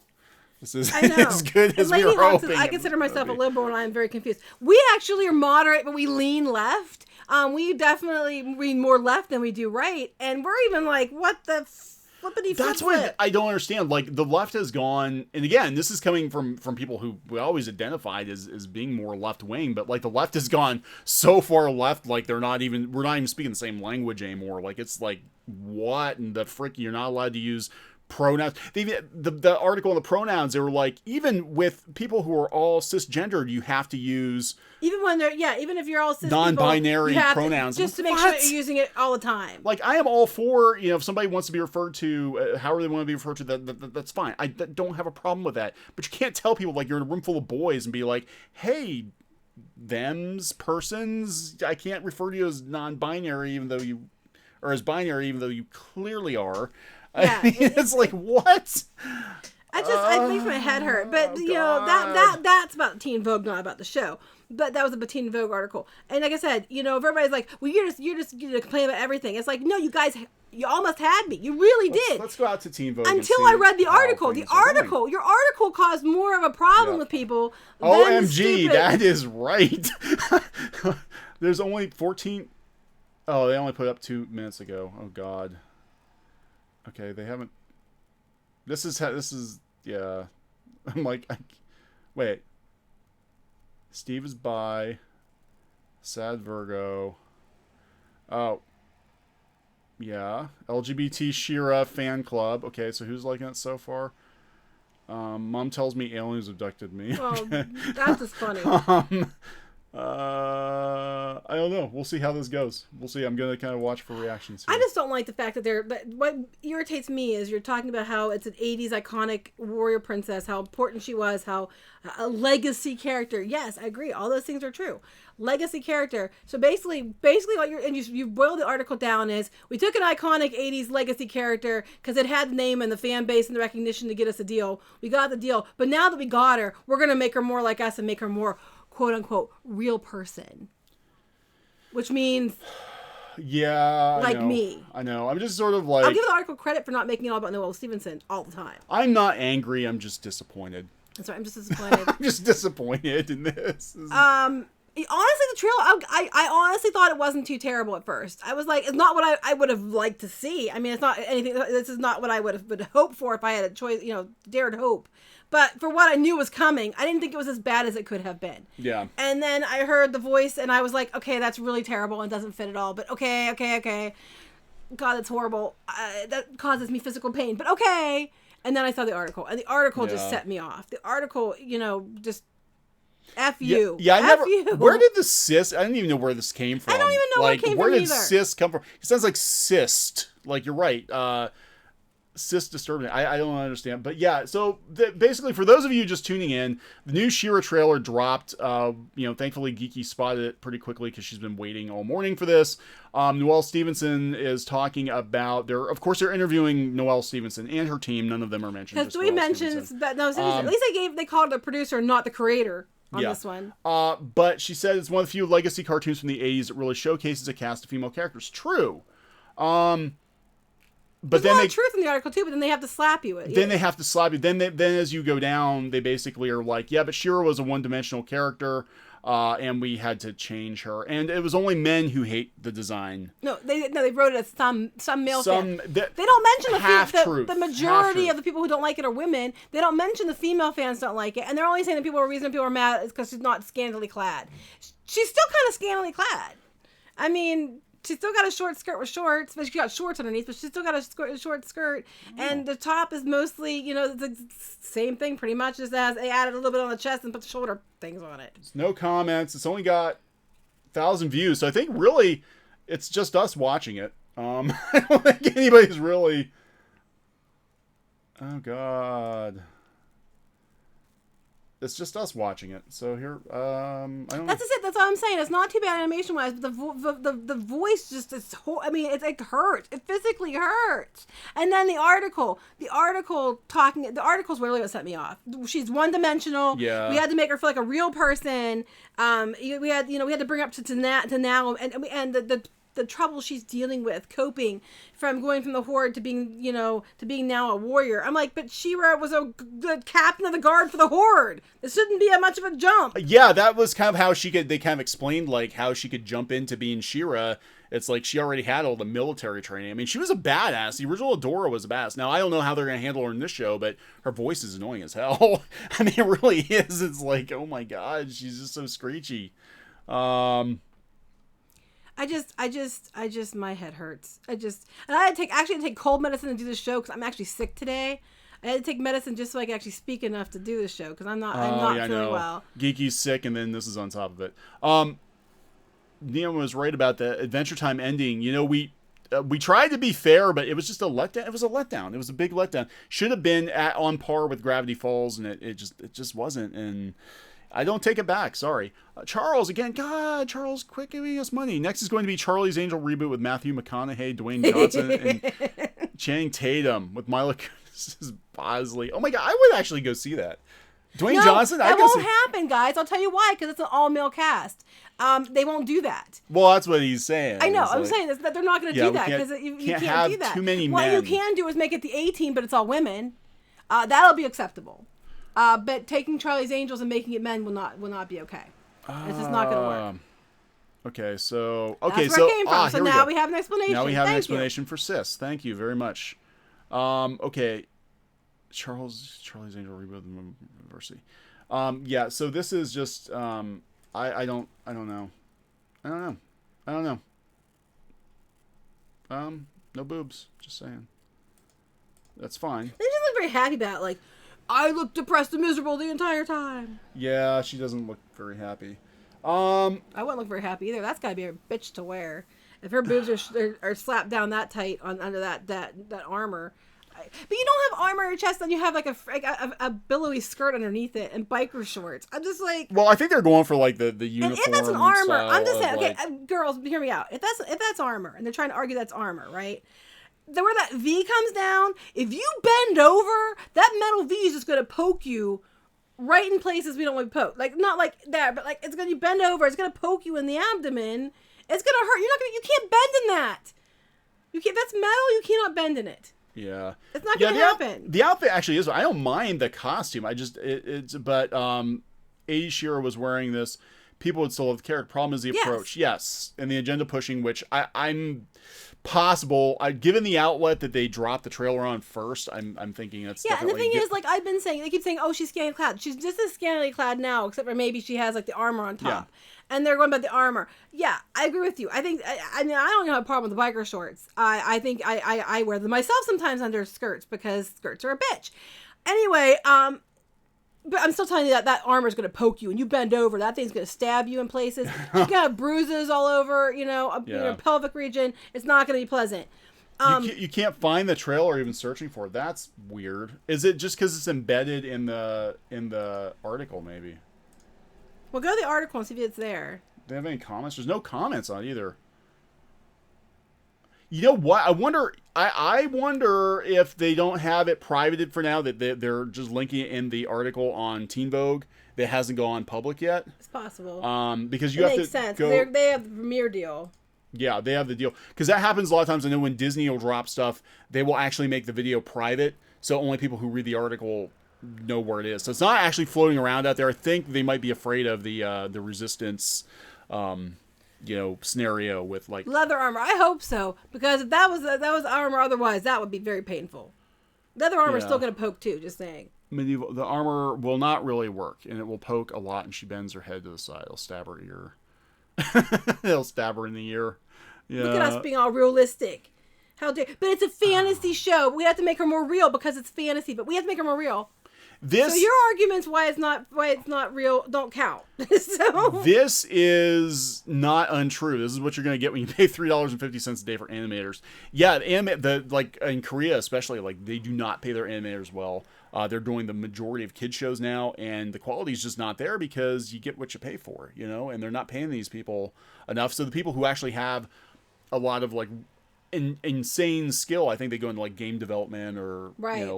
This is as good as we were hoping. I consider myself a liberal, and I'm very confused. We actually are moderate, but we lean left. We definitely lean more left than we do right, and we're even like, what the flippity flip. That's what I don't understand. Like, the left has gone, and again, this is coming from people who we always identified as being more left wing, but like the left has gone so far left, like we're not even speaking the same language anymore. Like, it's like, what in the frick? You're not allowed to use pronouns. The article on the pronouns, they were like, even with people who are all cisgendered, you have to use even if you're all cis non-binary pronouns, just to make sure that you're using it all the time. Like, I am all for, you know, if somebody wants to be referred to however they want to be referred to, that's fine. I don't have a problem with that. But you can't tell people, like, you're in a room full of boys and be like, hey, thems, persons, I can't refer to you as non-binary as binary, even though you clearly are. Yeah, I mean, it's like, what? It makes my head hurt. But you know, that's about Teen Vogue, not about the show. But that was a Teen Vogue article. And like I said, you know, if everybody's like, well, you're just complaining about everything. It's like, no, you guys, you almost had me. You really did. Let's go out to Teen Vogue until I read the article. Your article caused more of a problem with people. OMG, that is right. There's only 14. Oh, they only put up 2 minutes ago. Oh God. Okay, they haven't. This is yeah. I'm like, wait. Steve is bi. Sad Virgo. Oh. Yeah. LGBT She-Ra fan club. Okay, so who's liking it so far? Mom tells me aliens abducted me. Well, that's just funny. I don't know. We'll see how this goes. We'll see. I'm gonna kind of watch for reactions here. I just don't like the fact that what irritates me is you're talking about how it's an 80s iconic warrior princess, how important she was, how a legacy character. Yes, I agree. All those things are true. Legacy character. So basically what you boiled the article down is, we took an iconic 80s legacy character because it had the name and the fan base and the recognition to get us a deal. We got the deal. But now that we got her, we're going to make her more like us and make her more quote unquote real person, which means me. I know. I'm just sort of like, I'll give the article credit for not making it all about Noelle Stevenson all the time. I'm not angry. I'm just disappointed. That's right. I'm just disappointed. I'm just disappointed in this. Honestly, the trailer, I honestly thought it wasn't too terrible at first. I was like, it's not what I would have liked to see. I mean, it's not anything. This is not what I would hope for if I had a choice. You know, dared hope. But for what I knew was coming, I didn't think it was as bad as it could have been. Yeah. And then I heard the voice, and I was like, okay, that's really terrible and doesn't fit at all. But okay. God, that's horrible. That causes me physical pain. But okay. And then I saw the article, and the article just set me off. The article, you know, just F you. Yeah, F you. Where did the cis? I don't even know where this came from. I don't even know where it came from either. Where did cis come from? It sounds like cyst. Like, you're right. Cis disturbing. I don't understand. But yeah, so basically, for those of you just tuning in, the new She-Ra trailer dropped. Thankfully, Geeky spotted it pretty quickly because she's been waiting all morning for this. Noelle Stevenson is talking about they're interviewing Noelle Stevenson and her team. None of them are mentioned. Because we mentioned that at least they called the producer, not the creator, on this one. But she said it's one of the few legacy cartoons from the 80s that really showcases a cast of female characters. True. But there's a lot of truth in the article too, but then they have to slap you. Then they have to slap you. Then as you go down, they basically are like, yeah, but She-Ra was a one-dimensional character. and we had to change her. And it was only men who hate the design. No, they wrote it as some male fans. They don't mention the majority of the people who don't like it are women. They don't mention the female fans don't like it, and they're only saying the reason people are mad is because she's not scantily clad. She's still kind of scantily clad. I mean, she's still got a short skirt with shorts, but she got shorts underneath, but she's still got a short skirt. And the top is mostly, the same thing pretty much, just as they added a little bit on the chest and put the shoulder things on it. There's no comments. It's only got 1,000 views, so I think really it's just us watching it. I don't think anybody's really... Oh, God. It's just us watching it. So here, I don't know. That's it. That's all I'm saying. It's not too bad animation-wise, but the voice just is. It hurts. It physically hurts. And then the article's really what set me off. She's one-dimensional. Yeah. We had to make her feel like a real person. We had to bring her up to now, and the trouble she's dealing with, coping from going from the Horde to being now a warrior. I'm like, but She-Ra was the captain of the guard for the Horde. This shouldn't be much of a jump. Yeah, that was kind of how they kind of explained like how she could jump into being She-Ra. It's like she already had all the military training. I mean, she was a badass. The original Adora was a badass. Now, I don't know how they're going to handle her in this show, but her voice is annoying as hell. I mean, it really is. It's like, oh my God, she's just so screechy. My head hurts. And I had to take cold medicine to do the show because I'm actually sick today. I had to take medicine just so I could actually speak enough to do the show because I'm not feeling well. Geeky's sick, and then this is on top of it. Neil was right about the Adventure Time ending. We tried to be fair, but it was just a letdown. It was a letdown. It was a big letdown. Should have been on par with Gravity Falls, and it just wasn't. And I don't take it back. Sorry. Charles, again. God, Charles, quit giving us money. Next is going to be Charlie's Angel reboot with Matthew McConaughey, Dwayne Johnson, and Channing Tatum with Mila Kunis, Bosley. Oh my God, I would actually go see that. Dwayne Johnson? That won't happen, guys. I'll tell you why, because it's an all-male cast. They won't do that. Well, that's what he's saying. I know. I'm saying that they're not going to do that because you can't have do that. Too many men. What you can do is make it the A-team, but it's all women. That'll be acceptable. But taking Charlie's Angels and making it men will not be okay. It's just not going to work. Okay, so that's where it came from. So now we have an explanation. Now we have an explanation for Sis. Thank you very much. Okay, Charlie's Angel reboot the University. Yeah. So this is just I don't know. No boobs. Just saying. That's fine. They just look very happy about it. Like, I look depressed and miserable the entire time. Yeah, she doesn't look very happy. I wouldn't look very happy either. That's gotta be a bitch to wear. If her boobs are slapped down that tight under that armor. But you don't have armor on your chest, and you have like a billowy skirt underneath it and biker shorts. I'm just like. Well, I think they're going for like the uniform. And if that's an armor, I'm just saying. Okay, girls, hear me out. If that's armor, and they're trying to argue that's armor, right? Where that V comes down, if you bend over, that metal V is just going to poke you right in places we don't want to poke. Like, not like that, but like it's going to bend over. It's going to poke you in the abdomen. It's going to hurt. You can't bend in that. That's metal. You cannot bend in it. Yeah. It's not going to happen. The outfit actually is. I don't mind the costume. I just, but 80 She-Ra was wearing this. People would still have the character. Problem is the approach. Yes. And the agenda pushing, which I'm possible. Given the outlet that they dropped the trailer on first, I'm thinking that's and the thing is, like I've been saying, they keep saying, oh, she's scantily clad. She's just as scantily clad now, except for maybe she has like the armor on top. Yeah. And they're going about the armor. Yeah, I agree with you. I think, I mean, I don't have a problem with the biker shorts. I think I wear them myself sometimes under skirts because skirts are a bitch. Anyway, but I'm still telling you that armor is going to poke you, and you bend over, that thing's going to stab you in places. She's going to have bruises all over, your pelvic region. It's not going to be pleasant. You can't find the trailer even searching for it. That's weird. Is it just because it's embedded in the article, maybe? Well, go to the article and see if it's there. Do they have any comments? There's no comments on it either. You know what? I wonder if they don't have it privated for now, that they're just linking it in the article on Teen Vogue that hasn't gone public yet. It's possible. Because you have to makes sense. go. They have the premiere deal. Yeah, they have the deal. Because that happens a lot of times. I know when Disney will drop stuff, they will actually make the video private, so only people who read the article know where it is. So it's not actually floating around out there. I think they might be afraid of the resistance, scenario with like leather armor. I hope so, because if that was armor, otherwise that would be very painful. Leather armor is still going to poke too. Just saying. The armor will not really work, and it will poke a lot. And she bends her head to the side. It'll stab her ear. It'll stab her in the ear. Yeah. Look at us being all realistic. How dare? But it's a fantasy show. We have to make her more real because it's fantasy. But we have to make her more real. So your arguments why it's not real don't count. So this is not untrue. This is what you're going to get when you pay $3.50 a day for animators. Yeah, like in Korea especially, like they do not pay their animators well. They're doing the majority of kids shows now, and the quality is just not there because you get what you pay for, and they're not paying these people enough. So the people who actually have a lot of like insane skill, I think they go into like game development or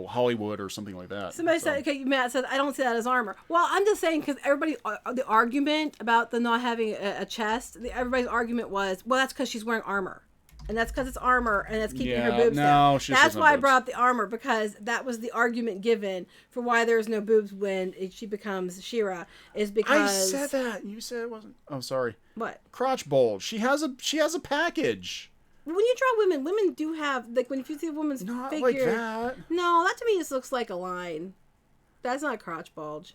Hollywood or something like that. Somebody said, okay, Matt said, I don't see that as armor. Well, I'm just saying, because everybody, the argument about the not having a chest, everybody's argument was, well, that's because she's wearing armor. And that's because it's armor, and that's keeping her boobs down. That's why I brought up the armor, because that was the argument given for why there's no boobs when she becomes She-Ra, is because... I said that. You said it wasn't... Oh, sorry. What? Crotch bulge. She has a package. When you draw women do have, like, when you see a woman's not figure... like that. No, that to me just looks like a line. That's not a crotch bulge.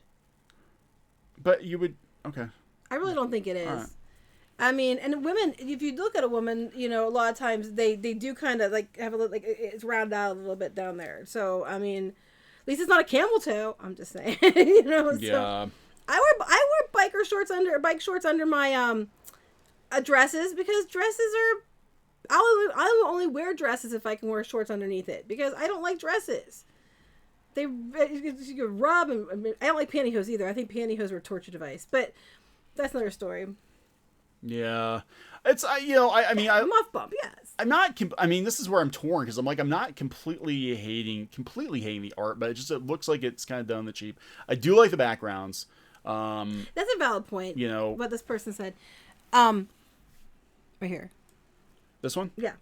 But you would... Okay. I really don't think it is. Right. I mean, and women, if you look at a woman, a lot of times they do kind of like have a little, like it's rounded out a little bit down there. So, I mean, at least it's not a camel toe. I'm just saying, Yeah. So I wear bike shorts under my dresses, because dresses are. I will only wear dresses if I can wear shorts underneath it, because I don't like dresses. You could rub, and I don't like pantyhose either. I think pantyhose were a torture device, but that's another story. Yeah, it's I mean muff bump, yes. I'm not. I mean, this is where I'm torn, because I'm not completely hating the art, but it looks like it's kind of done on the cheap. I do like the backgrounds. That's a valid point. What this person said. Right here. This one? Yeah.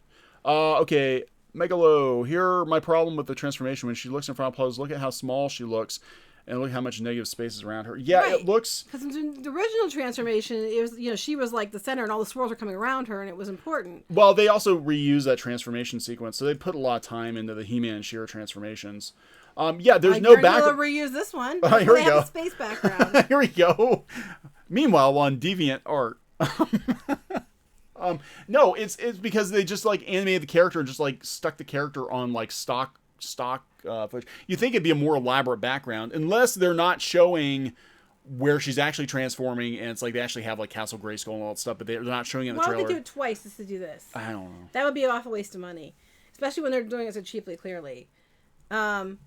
Okay. Megalo. Here, my problem with the transformation: when she looks in front of clothes, look at how small she looks. And look how much negative space is around her. Yeah, right. It looks... Because in the original transformation, it was, she was like the center, and all the swirls were coming around her, and it was important. Well, they also reused that transformation sequence, so they put a lot of time into the He-Man and She-Ra transformations. There's no background. Reuse this one. Here we go. Have a space background. Here we go. Meanwhile, on Deviant Art. No, it's because they just like animated the character and just like stuck the character on like stock footage. You think it'd be a more elaborate background, unless they're not showing where she's actually transforming, and it's like they actually have like Castle Grayskull and all that stuff, but they're not showing it in the trailer. Why would they do it twice just to do this? I don't know. That would be an awful waste of money, especially when they're doing it so cheaply. Clearly, I'm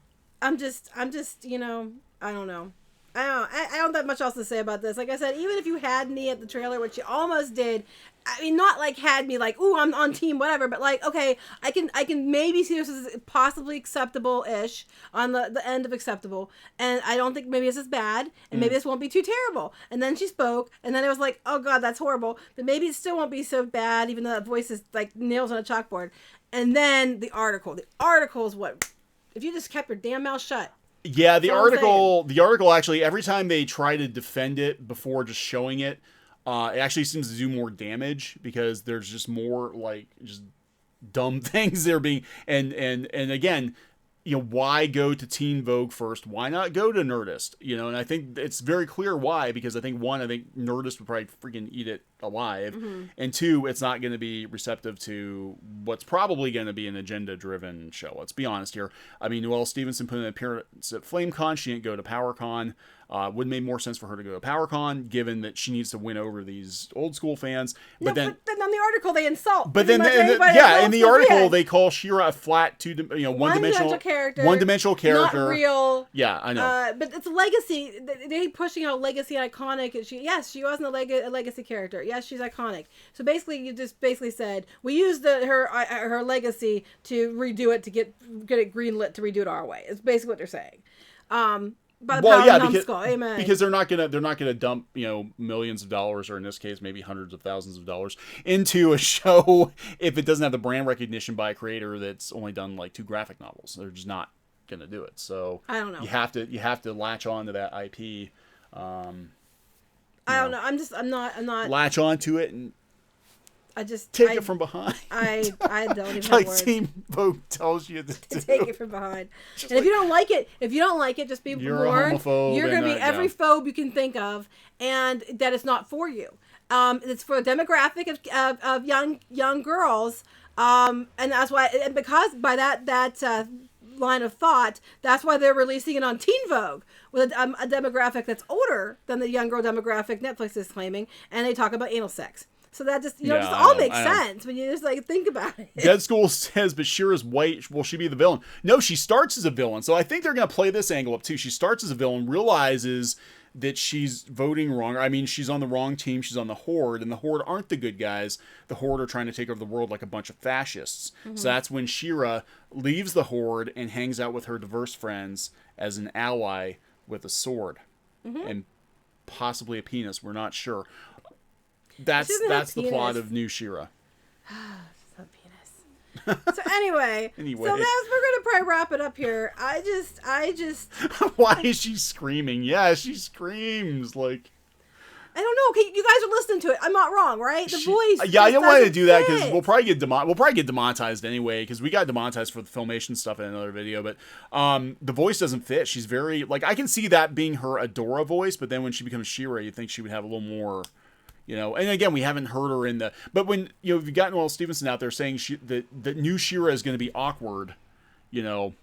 just I don't know. I don't have much else to say about this. Like I said, even if you had me at the trailer, which you almost did, I mean, not like had me like, ooh, I'm on team whatever, but like, okay, I can maybe see this as possibly acceptable-ish on the end of acceptable, and I don't think maybe this is bad, and maybe this won't be too terrible. And then she spoke, and then it was like, oh god, that's horrible, but maybe it still won't be so bad, even though that voice is like nails on a chalkboard. And then the article is what, if you just kept your damn mouth shut. Yeah, the article actually, every time they try to defend it before just showing it, it actually seems to do more damage, because there's just more like just dumb things that are being and again, why go to Teen Vogue first? Why not go to Nerdist? And I think it's very clear why, because I think Nerdist would probably freaking eat it alive, and two, it's not going to be receptive to what's probably going to be an agenda-driven show. Let's be honest here. I mean, Noelle Stevenson put in an appearance at FlameCon. She didn't go to PowerCon. Would make more sense for her to go to PowerCon, given that she needs to win over these old school fans. But then on the article they insult. But then in the article they call She-Ra a flat one-dimensional character, not real. Yeah, I know. But it's a legacy. They pushing out legacy iconic. She wasn't a legacy character. Yes, she's iconic. So basically, you just said we used her legacy to redo it, to get it greenlit, to redo it our way. It's basically what they're saying. By the power of numbskull. Amen. Because they're not gonna dump millions of dollars, or in this case maybe hundreds of thousands of dollars, into a show if it doesn't have the brand recognition by a creator that's only done like 2 graphic novels. They're just not going to do it. So I don't know. You have to latch on to that IP. I don't know. I'm not. Latch on to it and take it from behind. I don't even have like words. Team Vogue tells you to take it from behind. And if you don't like it, just be you're warned. A homophobe. You're going to be every phobe you can think of, and that it's not for you. It's for a demographic of young girls, and that's why. And because by that line of thought, that's why they're releasing it on Teen Vogue with a demographic that's older than the young girl demographic Netflix is claiming, and they talk about anal sex. So that just just all makes sense when you just like think about it. Dead School says, but Shira's white. Will she be the villain? No, she starts as a villain. So I think they're going to play this angle up too. She starts as a villain, realizes that she's voting wrong. I mean, she's on the wrong team. She's on the Horde, and the Horde aren't the good guys. The Horde are trying to take over the world like a bunch of fascists. Mm-hmm. So that's when Shira leaves the Horde and hangs out with her diverse friends as an ally with a sword and possibly a penis. We're not sure. That's the plot of New Shira. So anyway, so we're gonna probably wrap it up here. I just why is she screaming? Yeah, she screams like I don't know. Okay, you guys are listening to it. I'm not wrong, right? The voice. Yeah, I didn't want to do that because we'll probably get demonetized anyway because we got demonetized for the Filmation stuff in another video. But the voice doesn't fit. She's very like I can see that being her Adora voice, but then when she becomes She-Ra, you think she would have a little more. And again, we haven't heard her in the. But when you've got Noelle Stevenson out there saying that new She-Ra is going to be awkward, don't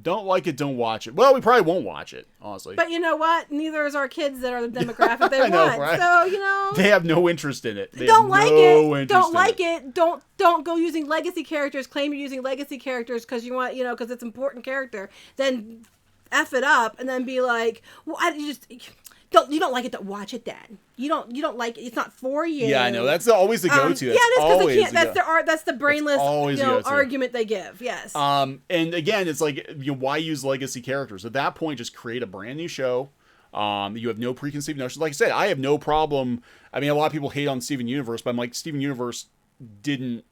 like it, don't watch it. Well, we probably won't watch it, honestly. But you know what? Neither is our kids that are the demographic they know, want. Right? So they have no interest in it. They don't like it. Don't like it. Don't go using legacy characters. Claim you're using legacy characters because you want because it's an important character. Then F it up and then be like, well, you don't like it, don't watch it then. You don't like it. It's not for you. Yeah, I know. That's always the go-to. Yeah, that's because they can't. That's the brainless argument they give. Yes. And again, it's like why use legacy characters? At that point, just create a brand new show. You have no preconceived notions. Like I said, I have no problem. I mean, a lot of people hate on Steven Universe, but I'm like, Steven Universe didn't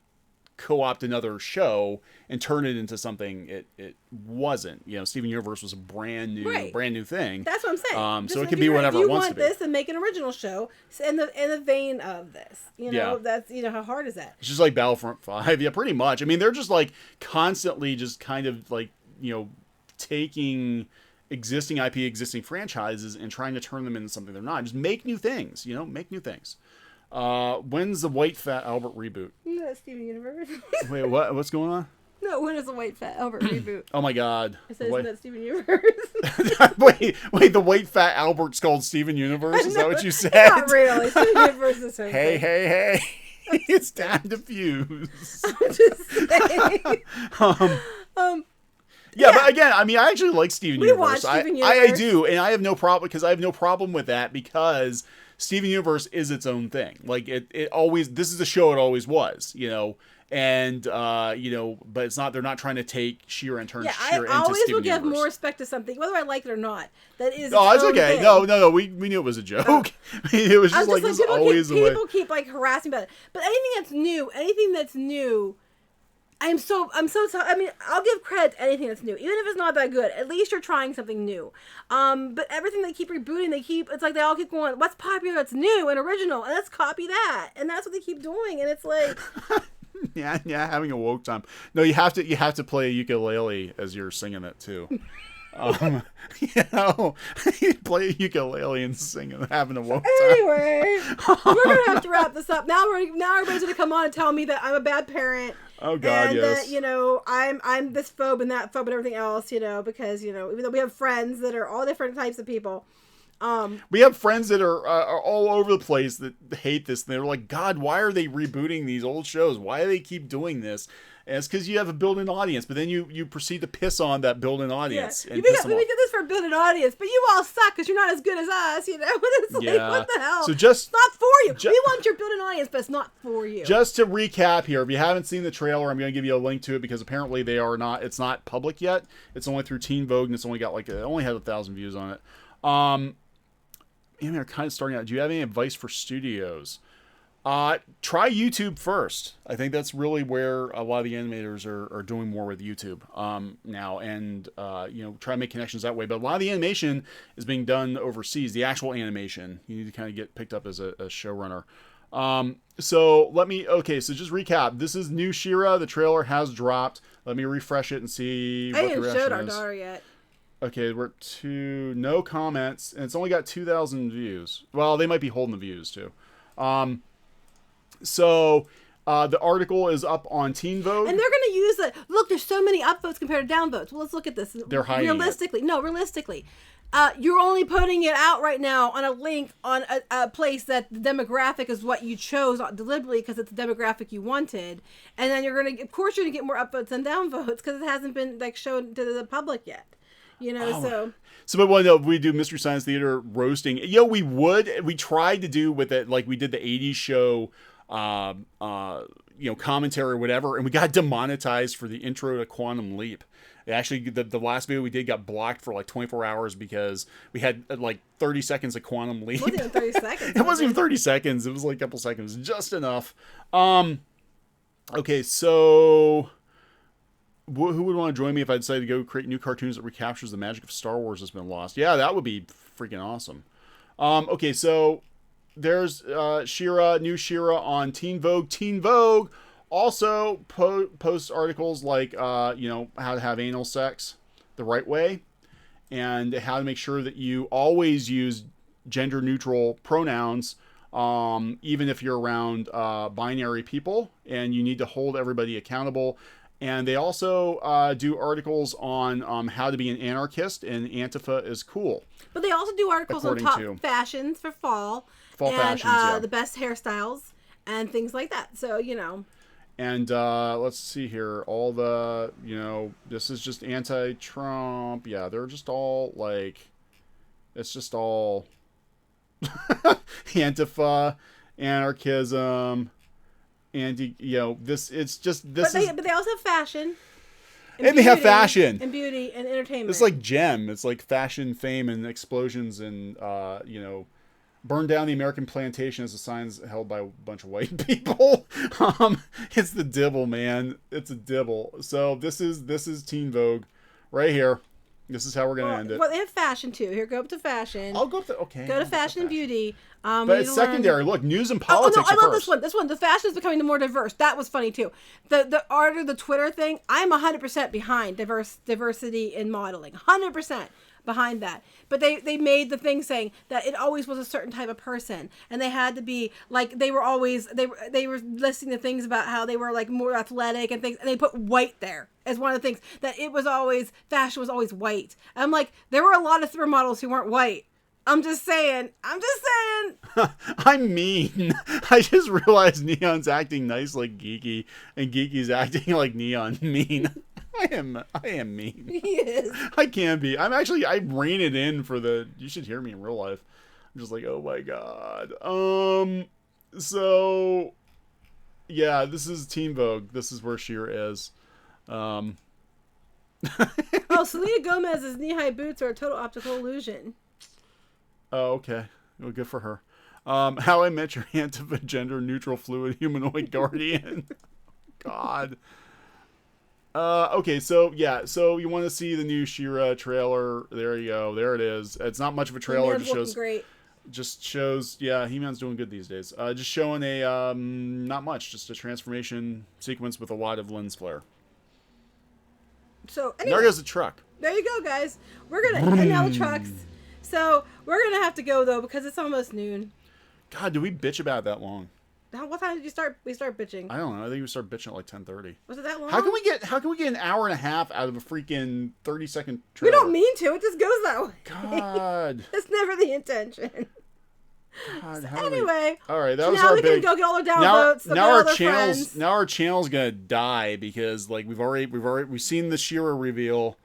co-opt another show and turn it into something it wasn't. Steven Universe was a brand new thing. That's what I'm saying. So it can be whatever it wants to be. If you want this and make an original show in the vein of this, that's how hard is that? It's just like Battlefront 5. Yeah, pretty much. I mean, they're just like constantly just kind of like taking existing IP, existing franchises and trying to turn them into something they're not. Just make new things. Make new things. When's the White Fat Albert reboot? That's Steven Universe. Wait, what? What's going on? No, when is the White Fat Albert reboot? Oh my God! I said, isn't that Steven Universe? wait, the White Fat Albert's called Steven Universe? Is that what you said? Not really. Steven Universe is so Hey! It's time to fuse. I'm just saying. Yeah, but again, I mean, I actually like Steven Universe. Steven I Universe. do, and I have no problem because I have no problem with that because Steven Universe is its own thing. Like it always. This is the show it always was. And but it's not. They're not trying to take She-Ra and turn She-Ra into Steven Universe. I always will give more respect to something, whether I like it or not. That is. Oh, it's okay. Thing. No. We knew it was a joke. I mean, it was just like this is always the way. People keep like harassing about it, but anything that's new. I'm so I mean, I'll give credit to anything that's new, even if it's not that good. At least you're trying something new. But everything they keep rebooting, it's like they all keep going, what's popular that's new and original, and let's copy that. And that's what they keep doing, and it's like yeah, having a woke time. No, you have to play a ukulele as you're singing it too. You play a ukulele and sing and having a woke time. Anyway, we're gonna have to wrap this up. Now everybody's gonna come on and tell me that I'm a bad parent. Oh God, and yes. that I'm this phobe and that phobe and everything else. Because even though we have friends that are all different types of people. We have friends that are all over the place that hate this. And they're like, God, why are they rebooting these old shows? Why do they keep doing this? And it's because you have a built-in audience, but then you proceed to piss on that built-in audience. Yeah. We did this for a built-in audience, but you all suck because you're not as good as us. It's like, what the hell? So it's not for you. We want your built-in audience, but it's not for you. Just to recap here, if you haven't seen the trailer, I'm going to give you a link to it because apparently it's not public yet. It's only through Teen Vogue, and it's only got it only had 1,000 views on it. They're kind of starting out. Do you have any advice for studios? Try YouTube first. I think that's really where a lot of the animators are doing more with YouTube now, and try to make connections that way. But a lot of the animation is being done overseas. The actual animation, you need to kind of get picked up as a showrunner. So just recap. This is new She-Ra. The trailer has dropped. Let me refresh it and see what the reaction is. I haven't showed our daughter yet. Okay, we're at no comments, and it's only got 2,000 views. Well, they might be holding the views too. So the article is up on Teen Vogue. And they're going to use it. Look, there's so many upvotes compared to downvotes. Well, let's look at this. They're hiding realistically. You're only putting it out right now on a link on a place that the demographic is what you chose deliberately because it's the demographic you wanted. And then you're going to get more upvotes than downvotes because it hasn't been shown to the public yet. But we do Mystery Science Theater roasting. We tried to do with it like we did the 80s show, commentary or whatever, and we got demonetized for the intro to Quantum Leap. Actually, the last video we did got blocked for 24 hours because we had 30 seconds of Quantum Leap. It wasn't even 30 seconds. It wasn't even 30 seconds. It was a couple seconds, just enough. Okay, so who would want to join me if I decided to go create new cartoons that recaptures the magic of Star Wars that's been lost? Yeah, that would be freaking awesome. Okay, so there's She-Ra, new She-Ra on Teen Vogue. Teen Vogue also posts articles like, how to have anal sex the right way and how to make sure that you always use gender-neutral pronouns, even if you're around binary people, and you need to hold everybody accountable. And they also do articles on how to be an anarchist, and Antifa is cool. But they also do articles on top fashions for fall fashions, the best hairstyles, and things like that. So, And let's see here. All the, this is just anti-Trump. Yeah, they're just all it's just all Antifa, anarchism. And but they also have fashion, and they have fashion and beauty and entertainment. It's like GEM. It's like fashion, fame, and explosions, and burn down the American plantation as a sign held by a bunch of white people. It's the dibble, man. It's a dibble. So this is Teen Vogue, right here. This is how we're gonna end it. Well, they have fashion too. Here, go up to fashion. I'll go up to Go to fashion and beauty. But it's secondary. Look, news and politics. I love this one. This one, the fashion is becoming more diverse. That was funny too. The art of the Twitter thing. I'm 100% behind diversity in modeling. 100% behind that. But they made the thing saying that it always was a certain type of person, and they had to be they were listing the things about how they were more athletic and things, and they put white there as one of the things that it was always fashion was always white. And I'm like, there were a lot of supermodels who weren't white. I'm just saying. I'm mean. I just realized Neon's acting nice like Geeky, and Geeky's acting like Neon mean. I am mean. He is. I can be. I rein it in for you should hear me in real life. I'm just like, oh my god. So yeah, this is Teen Vogue. This is where She-Ra is. Selena Gomez's knee-high boots are a total optical illusion. Oh, okay. Well, good for her. How I Met Your Antifa gender neutral fluid humanoid guardian. God. Okay, so yeah, so you want to see the new She-Ra trailer? There you go. There it is. It's not much of a trailer. It shows great. Just shows. Yeah, He-Man's doing good these days. Just showing a not much, just a transformation sequence with a lot of lens flare. So anyway, there goes the truck. There you go, guys. We're gonna and now the trucks. So we're gonna have to go though because it's almost noon. God, did we bitch about it that long? What time did we start bitching? I don't know. I think we started bitching at 10:30. Was it that long? How can we get an hour and a half out of a freaking 30-second trailer? We don't mean to. It just goes that way. God. That's never the intention. God, anyway. All right, that was now our we big. Can go get all our downloads. Now our channel's gonna die because we've seen the She-Ra reveal.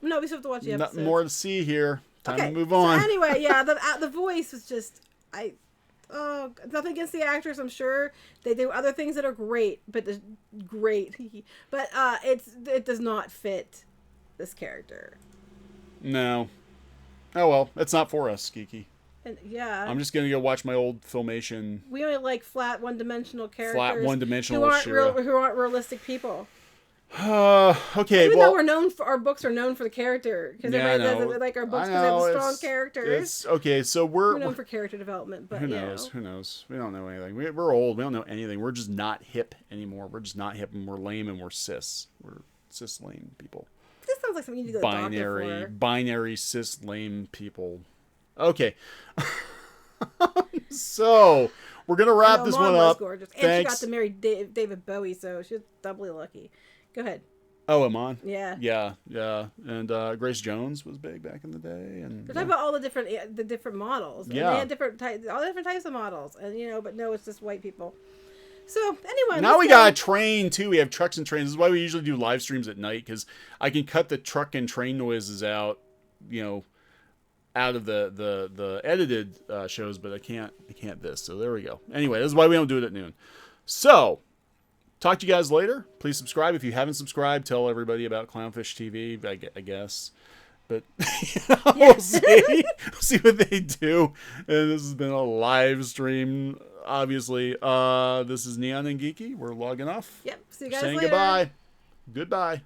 No, we still have to watch the episode. More to see here. Time to move on. So anyway, yeah, the voice was just nothing against the actors. I'm sure they do other things that are great, but it does not fit this character. No. Oh well, it's not for us, Geeky. And, yeah. I'm just gonna go watch my old Filmation. We only like flat, one-dimensional characters. Flat, one-dimensional who aren't realistic people. Okay. Even though our books are known for the character, because everybody does like our books because they have strong characters. Okay, so we're known for character development, but who knows? Who knows? We don't know anything. We're old. We don't know anything. We're just not hip anymore. We're just not hip, and we're lame, and we're cis. We're cis lame people. This sounds like something you need to go to the doctor for. Binary cis lame people. Okay. So we're gonna wrap this one up. Gorgeous. And she got to marry David Bowie, so she was doubly lucky. Go ahead. Oh, Iman. Yeah. Yeah. And Grace Jones was big back in the day. And they're talking about all the different models. And yeah. They had all different types of models, and but no, it's just white people. So anyway, now we got a train too. We have trucks and trains. This is why we usually do live streams at night, because I can cut the truck and train noises out, out of the edited shows, but I can't this. So there we go. Anyway, this is why we don't do it at noon. So. Talk to you guys later. Please subscribe. If you haven't subscribed, tell everybody about Clownfish TV, I guess. But we'll see. We'll see what they do. And this has been a live stream, obviously. This is Neon and Geeky. We're logging off. Yep. See you guys later. later. Saying goodbye. Goodbye.